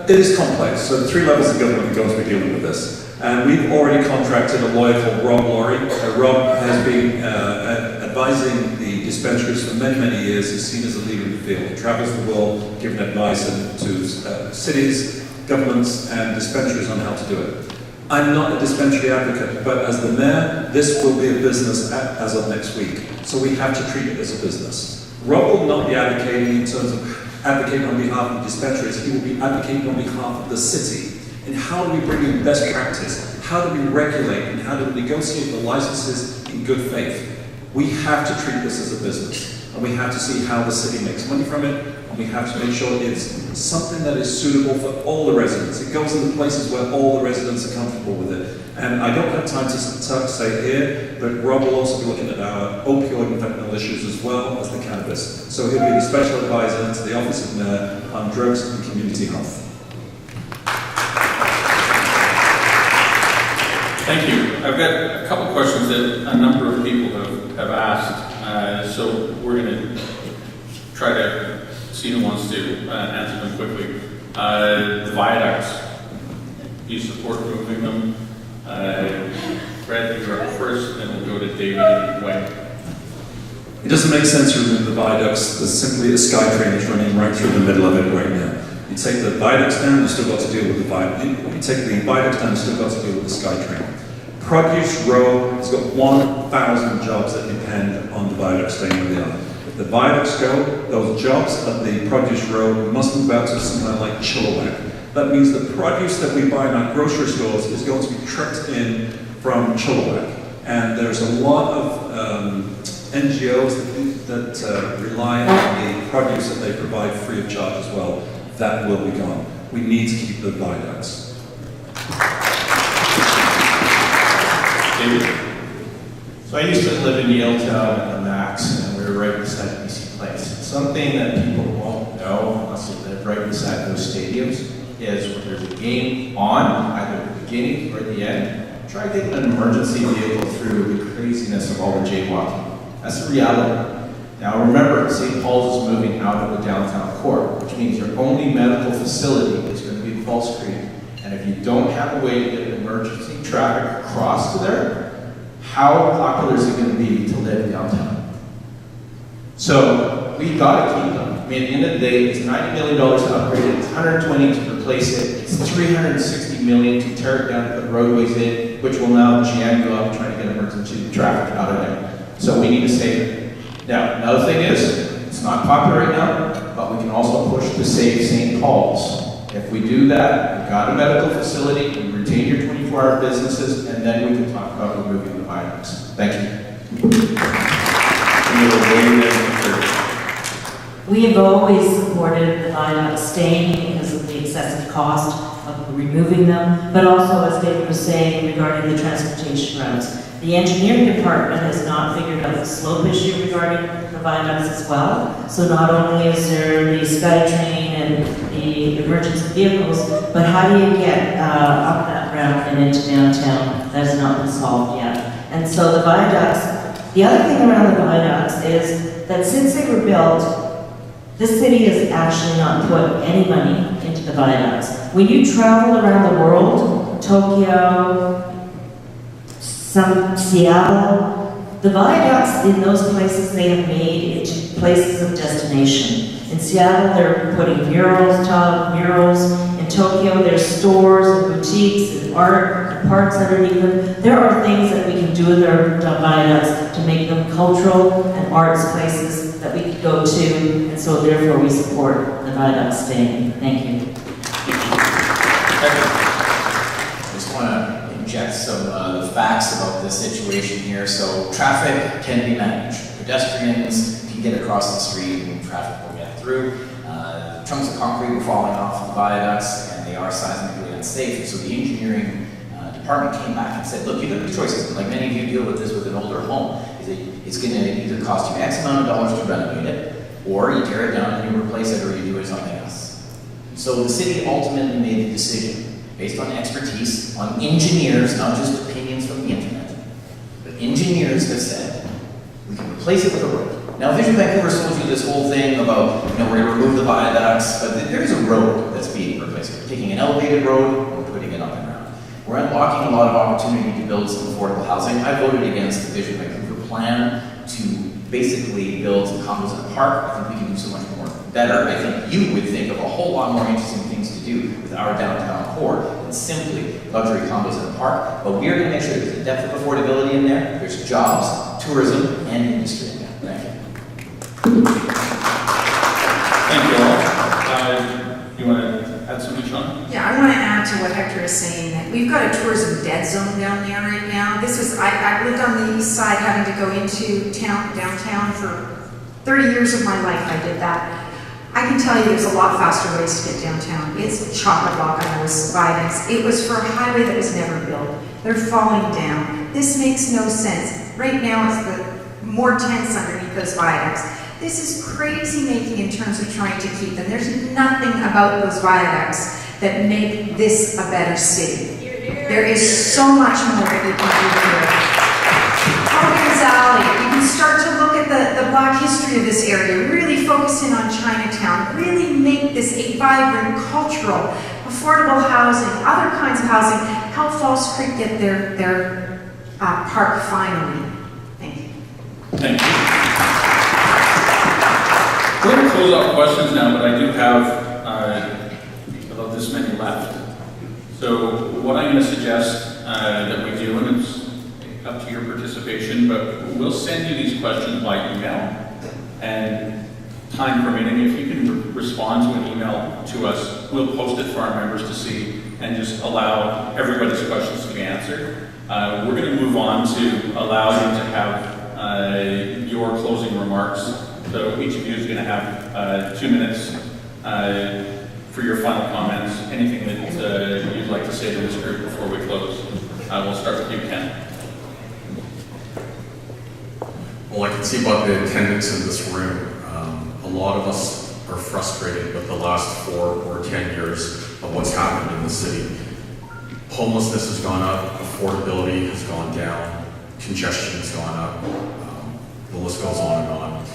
it is complex. So the three levels of government are going to be dealing with this. And we've already contracted a lawyer called Rob Laurie. Rob has been advising the dispensaries for many, many years. He's seen as a leader in the field. He travels the world giving advice to cities, governments, and dispensaries on how to do it. I'm not a dispensary advocate, but as the mayor, this will be a business as of next week. So we have to treat it as a business. Rob will not be advocating in terms of advocating on behalf of dispensaries. He will be advocating on behalf of the city. And how do we bring in best practice? How do we regulate? And how do we negotiate the licenses in good faith? We have to treat this as a business. And we have to see how the city makes money from it. And we have to make sure it's something that is suitable for all the residents. It goes into places where all the residents are comfortable with it. And I don't have time to say here, but Rob will also be looking at our opioid and fentanyl issues as well as the cannabis. So he'll be the special advisor to the Office of Mayor on drugs and community health. Thank you. I've got a couple questions that a number of people have asked, so we're going to try to see who wants to answer them quickly. The viaducts, do you support moving them? Brad, you're up first, and then we'll go to David and Wayne. It doesn't make sense to remove the viaducts. There's simply a SkyTrain that's running right through the middle of it right now. You take the viaducts down, you've still got to deal with the viaduct. You take the viaducts down, you've still got to deal with the SkyTrain. Produce Row has got 1,000 jobs that depend on the viaducts staying where they are. If the viaducts go, those jobs at the Produce Row must move out to somewhere like Chilliwack. That means the produce that we buy in our grocery stores is going to be trucked in from Chilliwack. And there's a lot of NGOs that rely on the produce that they provide free of charge as well. That will be gone. We need to keep the viaducts. David? So I used to live in Yaletown at the Max, and we were right beside BC Place. Something that people won't know unless they live right beside those stadiums is when there's a game on, either at the beginning or at the end, try taking an emergency vehicle through the craziness of all the jaywalking. That's the reality. Now remember, St. Paul's is moving out of the downtown core, which means your only medical facility is going to be Falls Creek. And if you don't have a way to get emergency traffic across to there, how popular is it going to be to live downtown? So we got to keep them. I mean, at the end of the day, it's $90 million to upgrade it, it's $120 to replace it, it's $360 million to tear it down and put roadways in, which will now jam you up trying to get emergency traffic out of there. So we need to save it. Now, another thing is, it's not popular right now, but we can also push to save St. Paul's. If we do that, we've got a medical facility, we retain your 24-hour businesses, and then we can talk about removing the viaducts. Thank you. We have always supported the viaduct staying because of the excessive cost of removing them, but also, as David was saying, regarding the transportation routes. The engineering department has not figured out the slope issue regarding the viaducts as well. So not only is there the SkyTrain and the emergency vehicles, but how do you get up that route and into downtown? That has not been solved yet. And so the viaducts, the other thing around the viaducts is that since they were built, this city has actually not put any money into the viaducts. When you travel around the world, Tokyo, some Seattle, the viaducts in those places they have made into places of destination. In Seattle, they're putting murals, tall murals. In Tokyo, there's stores and boutiques and art and parks underneath them. There are things that we can do with our viaducts to make them cultural and arts places that we could go to, and so therefore we support the viaduct staying. Thank you. I just want to inject some facts about this situation here. So traffic can be managed. Pedestrians can get across the street and traffic will get through. Chunks of concrete were falling off the viaducts and they are seismically unsafe. So the engineering department came back and said, look, you have two choices. Like many of you deal with this with an older home. Is that it's going to either cost you X amount of dollars to renovate it, or you tear it down and you replace it, or you do it something else. So the city ultimately made the decision, based on expertise, on engineers, not just opinions from the internet, but engineers have said, we can replace it with a road. Now, Vision Vancouver told you this whole thing about, we're going to remove the viaducts, but there is a road that's being replaced. We're taking an elevated road, and we're putting it on the ground. We're unlocking a lot of opportunity to build some affordable housing. I voted against the Vision Vancouver plan to basically build condos in a park. I think we can do so much more better. I think you would think of a whole lot more interesting things to do with our downtown core than simply luxury condos in a park. But we are going to make sure there's a depth of affordability in there, there's jobs, tourism, and industry in there. Thank you. Thank you all. You want to add something, Sean? Yeah, I want to add to what Hector is saying, that we've got a tourism dead zone down there right now. I lived on the east side, having to go into downtown for 30 years of my life. I did that. I can tell you there's a lot faster ways to get downtown. It's chock-a-block on those viaducts. It was for a highway that was never built. They're falling down. This makes no sense. Right now it's the more tents underneath those viaducts. This is crazy making in terms of trying to keep them. There's nothing about those viaducts that make this a better city. There is so much more that we can do here. Hawkins Alley, you can start to look at the Black history of this area, really focus in on Chinatown, really make this a vibrant, cultural, affordable housing, other kinds of housing, help Falls Creek get their park finally. Thank you. Thank you. We're going to close off questions now, but I do have about this many left. So what I'm going to suggest that we do, and it's up to your participation, but we'll send you these questions by email, and time permitting, if you can respond to an email to us, we'll post it for our members to see and just allow everybody's questions to be answered. We're going to move on to allow you to have your closing remarks. So each of you is going to have 2 minutes for your final comments. Anything that you'd like to say to this group before we close? We'll start with you, Ken. Well, I can see by the attendance in this room, a lot of us are frustrated with the last 4 or 10 years of what's happened in the city. Homelessness has gone up, affordability has gone down, congestion has gone up, the list goes on and on.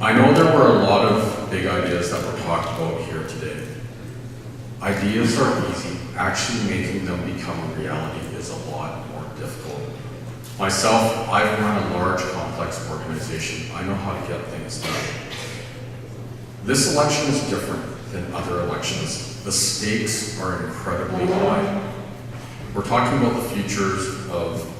I know there were a lot of big ideas that were talked about here today. Ideas are easy. actually making them become a reality is a lot more difficult. Myself, I've run a large, complex organization. I know how to get things done. This election is different than other elections. The stakes are incredibly high. We're talking about the futures of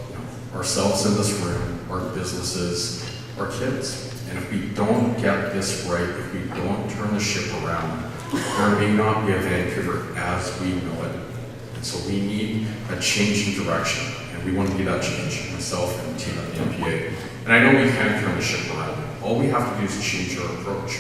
ourselves in this room, our businesses, our kids. And if we don't get this right, if we don't turn the ship around, there may not be a Vancouver as we know it. And so we need a change in direction, and we want to be that change, myself and the team at the MPA. And I know we can turn the ship around. All we have to do is change our approach.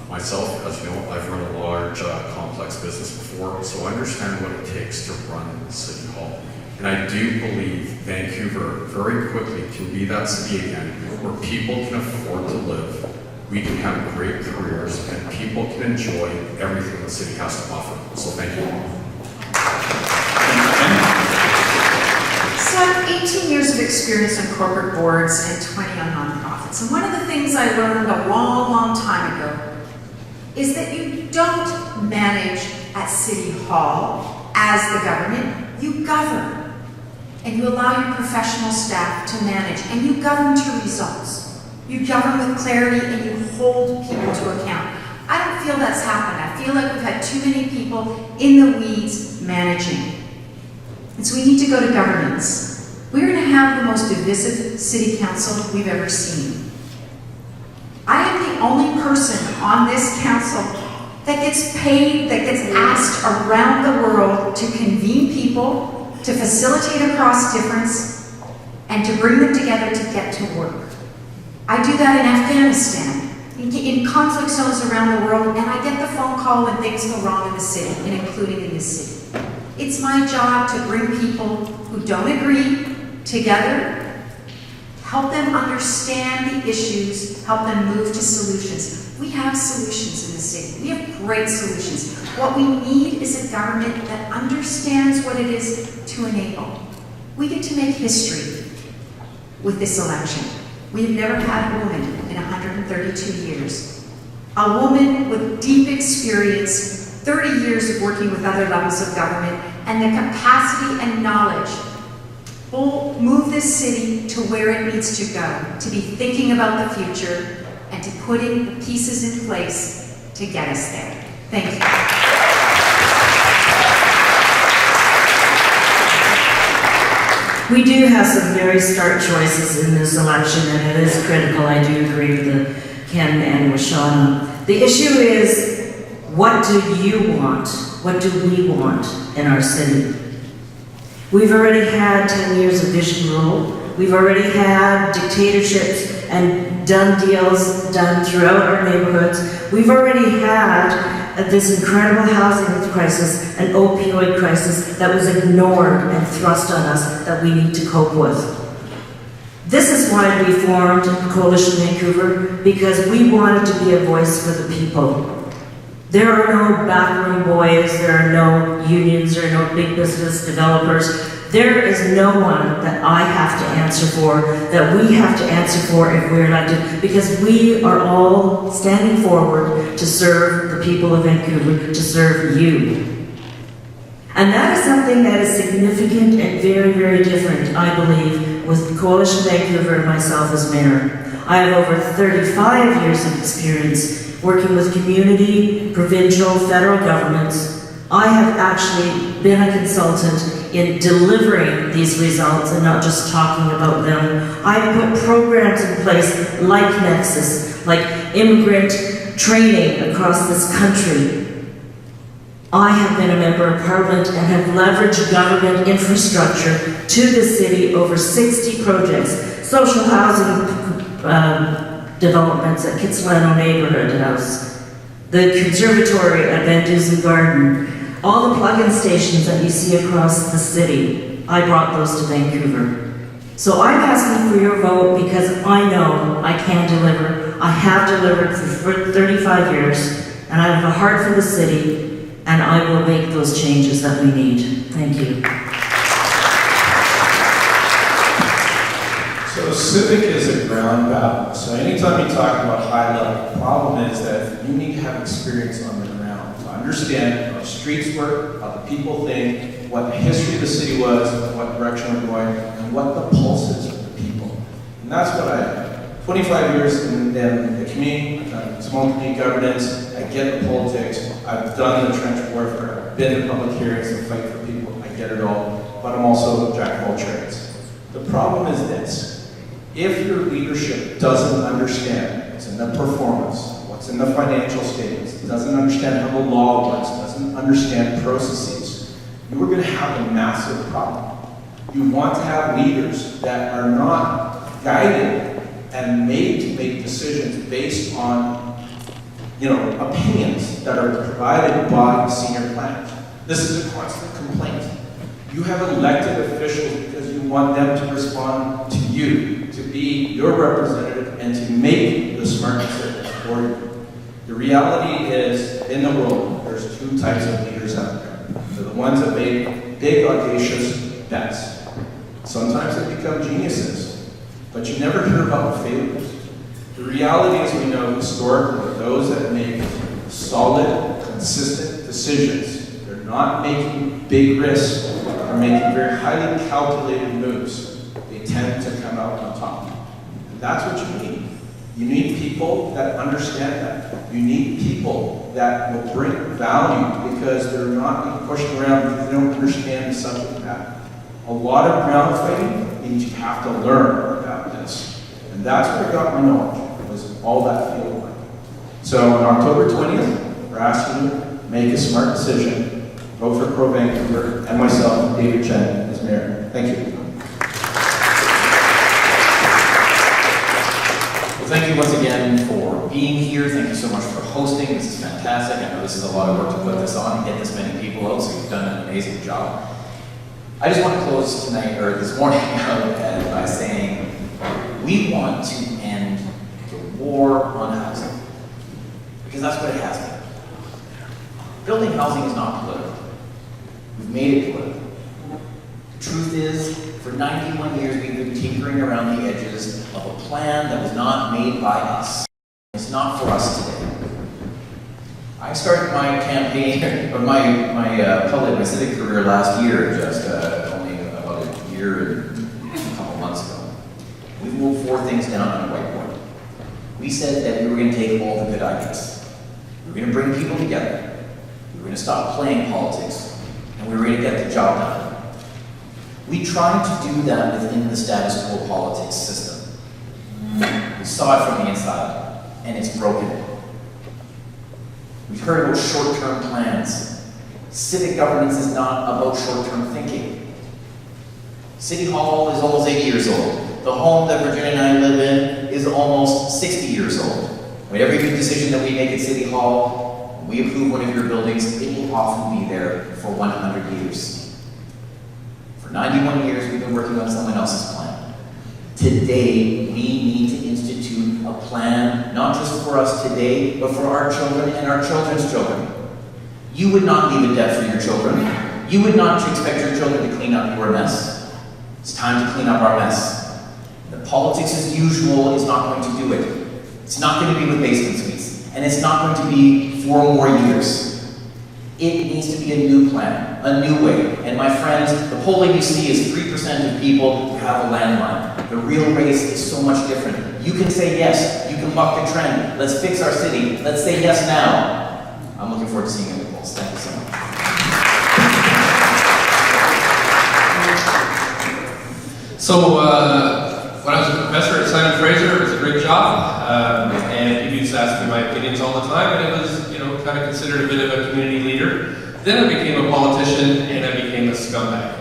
Myself, as you know, I've run a large, complex business before, so I understand what it takes to run the City Hall. And I do believe Vancouver very quickly can be that city again where people can afford to live, we can have great careers, and people can enjoy everything the city has to offer. So thank you. So I have 18 years of experience on corporate boards and 20 on nonprofits. And one of the things I learned a long, long time ago is that you don't manage at City Hall as the government, you govern. And you allow your professional staff to manage, and you govern to results. You govern with clarity, and you hold people to account. I don't feel that's happened. I feel like we've had too many people in the weeds managing. And so we need to go to governance. We're going to have the most divisive city council we've ever seen. I am the only person on this council that gets paid, that gets asked around the world to convene people, to facilitate across difference, and to bring them together to get to work. I do that in Afghanistan, in conflict zones around the world, and I get the phone call when things go wrong in the city, and including in this city. It's my job to bring people who don't agree together, help them understand the issues, help them move to solutions. We have solutions in the city. We have great solutions. What we need is a government that understands what it is to enable. We get to make history with this election. We have never had a woman in 132 years. A woman with deep experience, 30 years of working with other levels of government, and the capacity and knowledge will move this city to where it needs to go, to be thinking about the future and to putting the pieces in place to get us there. Thank you. We do have some very stark choices in this election, and it is critical. I do agree with Ken and with Shauna. The issue is, what do you want? What do we want in our city? We've already had 10 years of vision rule. We've already had dictatorships and done deals done throughout our neighborhoods. We've already had this incredible housing crisis, an opioid crisis that was ignored and thrust on us that we need to cope with. This is why we formed Coalition Vancouver, because we wanted to be a voice for the people. There are no backroom boys, there are no unions, there are no big business developers. There is no one that I have to answer for, that we have to answer for if we're elected, because we are all standing forward to serve the people of Vancouver, to serve you. And that is something that is significant and very, very different, I believe, with Coalition Vancouver and myself as mayor. I have over 35 years of experience working with community, provincial, federal governments. I have actually been a consultant in delivering these results and not just talking about them. I put programs in place like Nexus, like immigrant training across this country. I have been a member of Parliament and have leveraged government infrastructure to the city, over 60 projects, social housing developments at Kitsilano Neighborhood House, the conservatory at Van Dusen Garden, all the plug-in stations that you see across the city. I brought those to Vancouver. So I'm asking for your vote because I know I can deliver. I have delivered for 35 years, and I have a heart for the city, and I will make those changes that we need. Thank you. So civic is a ground battle. So anytime you talk about high level, the problem is that you need to have experience on the ground to understand how streets work, how the people think, what the history of the city was, what direction we're going, and what the pulse is of the people. And that's what I am. 25 years in the community, I've done small community governance, I get the politics, I've done the trench warfare, I've been in public hearings to fight for people, I get it all, but I'm also a jack of all trades. The problem is this: if your leadership doesn't understand what's in the performance, what's in the financial statements, doesn't understand how the law works, doesn't understand processes, you are going to have a massive problem. You want to have leaders that are not guided and made to make decisions based on, opinions that are provided by senior planners. This is a constant complaint. You have elected officials because you want them to respond to you, to be your representative, and to make the smart decisions for you. The reality is, in the world, there's two types of leaders out there. They're the ones that make big, audacious bets. Sometimes they become geniuses, but you never hear about the failures. The reality is, we know historically, those that make solid, consistent decisions, they're not making big risks, they're making very highly calculated moves, they tend to come out on top. And that's what you need. You need people that understand that. You need people that will bring value because they're not being pushed around because they don't understand the subject matter. A lot of ground fighting means you have to learn about this. And that's where I got my knowledge, was all that field work. So on October 20th, we're asking you to make a smart decision, vote for ProVancouver, and myself, David Chen, as mayor. Thank you. Well, thank you once again for being here. Thank you so much for hosting. This is fantastic. I know this is a lot of work to put this on and get this many people out, so you've done an amazing job. I just want to close tonight, or this morning, by saying we want to end the war on housing, because that's what it has been. Building housing is not political. We've made it political. The truth is, for 91 years, we've been tinkering around the edges of a plan that was not made by us. It's not for us today. I started my campaign, or my civic career last year, just only about a year and a couple months ago. We moved 4 things down on a whiteboard. We said that we were going to take all the good ideas. We were going to bring people together. We were going to stop playing politics, and we were going to get the job done. We tried to do that within the status quo politics system. We saw it from the inside, and it's broken. We've heard about short-term plans. Civic governance is not about short-term thinking. City Hall is almost 80 years old. The home that Virginia and I live in is almost 60 years old. With every big decision that we make at City Hall, when we approve one of your buildings, it will often be there for 100 years. For 91 years, we've been working on someone else's plan. Today, we need to institute a plan, not just for us today, but for our children and our children's children. You would not leave a debt for your children. You would not expect your children to clean up your mess. It's time to clean up our mess. The politics as usual is not going to do it. It's not going to be with basement suites, and it's not going to be 4 more years. It needs to be a new plan, a new way. And my friends, the polling you see is 3% of people who have a landline. The real race is so much different. You can say yes, you can buck the trend. Let's fix our city. Let's say yes now. I'm looking forward to seeing you in the polls. Thank you so much. So, when I was a professor at Simon Fraser, it was a great job, and people used to ask me my opinions all the time, and it was, kind of considered a bit of a community leader. Then I became a politician, and I became a scumbag.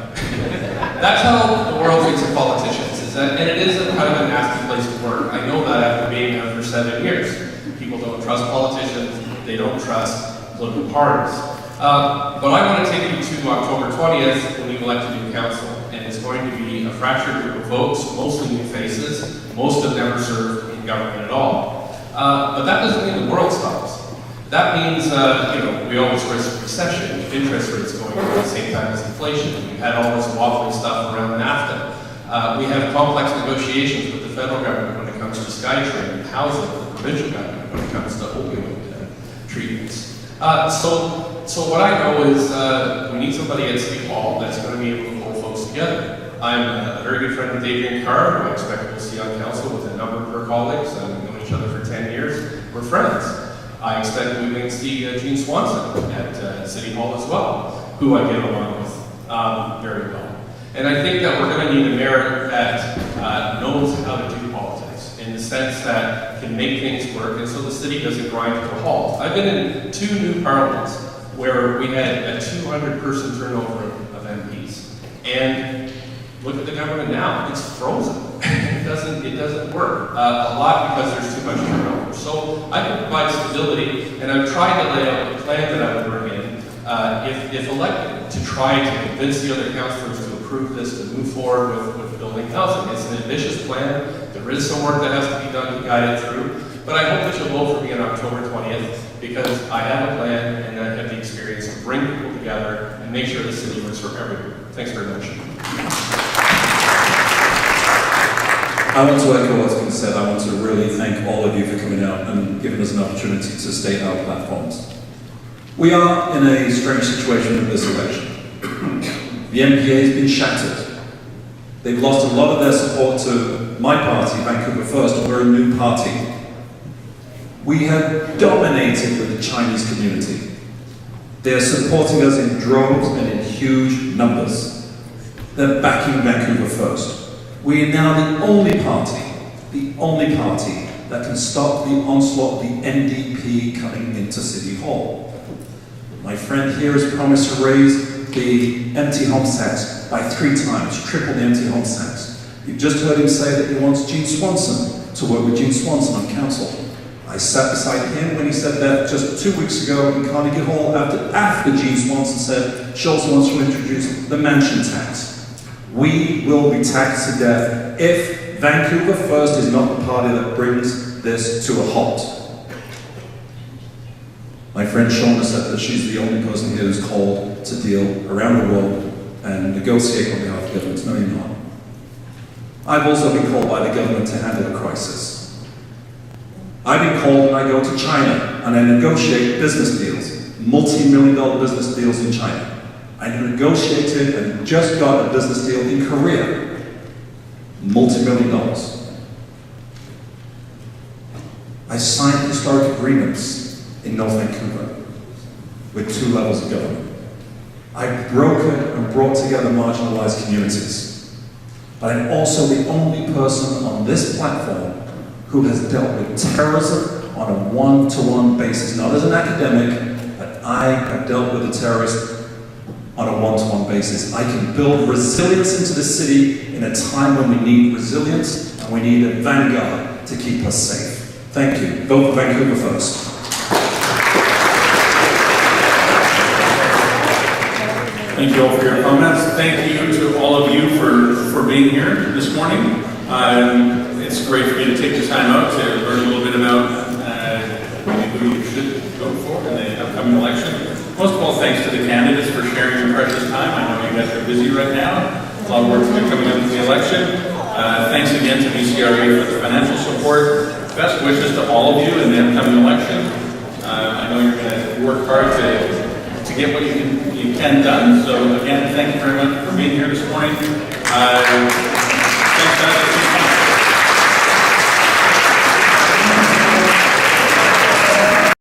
That's how the world thinks of politicians, and it is a kind of a nasty place to work. I know that after being there for 7 years. People don't trust politicians, they don't trust political parties. But I want to take you to October 20th when we elect a new council, and it's going to be a fractured group of folks, mostly new faces. Most have never served in government at all. But that doesn't mean the world stops. That means, we always risk recession if interest rates going up at the same time as inflation. We've had all this wobbly stuff around NAFTA. We have complex negotiations with the federal government when it comes to SkyTrain and housing, with the provincial government when it comes to opioid treatments. So So what I know is we need somebody at City Hall that's going to be able to pull folks together. I'm a very good friend with Adrian Carr, who I expect we'll see on council with a number of her colleagues. We've known each other for 10 years. We're friends. I expect we can see Gene Swanson at City Hall as well, who I get along with very well. And I think that we're going to need a mayor that knows how to do politics, in the sense that can make things work, and so the city doesn't grind to a halt. I've been in 2 new parliaments where we had a 200-person turnover of MPs, and look at the government now; it's frozen. it doesn't work. A lot because there's too much turnover. So I can provide stability, and I've tried to lay out a plan that I would bring in, if elected, to try to convince the other councillors to approve this, to move forward with building housing. It's an ambitious plan. There is some work that has to be done to guide it through, but I hope that you'll vote for me on October 20th, because I have a plan and I have the experience to bring people together and make sure the city works for everyone. Thanks very much. I want to echo what's been said. I want to really thank all of you for coming out and giving us an opportunity to state our platforms. We are in a strange situation with this election. The MPA has been shattered. They've lost a lot of their support to my party, Vancouver First, and we're a new party. We have dominated with the Chinese community. They are supporting us in droves and in huge numbers. They're backing Vancouver First. We are now the only party that can stop the onslaught of the NDP coming into City Hall. My friend here has promised to raise the empty homes tax by 3 times, triple the empty homes tax. You've just heard him say that he wants Gene Swanson to work with Gene Swanson on council. I sat beside him when he said that just 2 weeks ago in Carnegie Hall after Gene Swanson said Schultz wants to introduce the mansion tax. We will be taxed to death if Vancouver First is not the party that brings this to a halt. My friend Shauna said that she's the only person here who's called to deal around the world and negotiate on behalf of governments. No, you're not. I've also been called by the government to handle a crisis. I've been called and I go to China and I negotiate business deals, multi-million-dollar business deals in China. I negotiated and just got a business deal in Korea, multi-million dollars. I signed historic agreements in North Vancouver with 2 levels of government. I brokered and brought together marginalized communities. But I'm also the only person on this platform who has dealt with terrorism on a one-to-one basis, not as an academic, but I have dealt with a terrorist on a one-to-one basis. I can build resilience into the city in a time when we need resilience and we need a vanguard to keep us safe. Thank you. Vote for Vancouver First. Thank you all for your comments. Thank you to all of you for being here this morning. It's great for you to take the time out to learn a little bit about who you should vote for in the upcoming election. Most of all, thanks to the candidates for sharing your precious time. I know you guys are busy right now. A lot of work coming up to the election. Thanks again to VCRA for the financial support. Best wishes to all of you in the upcoming election. I know you're going to work hard to get what you can done. So again, thank you very much for being here this morning.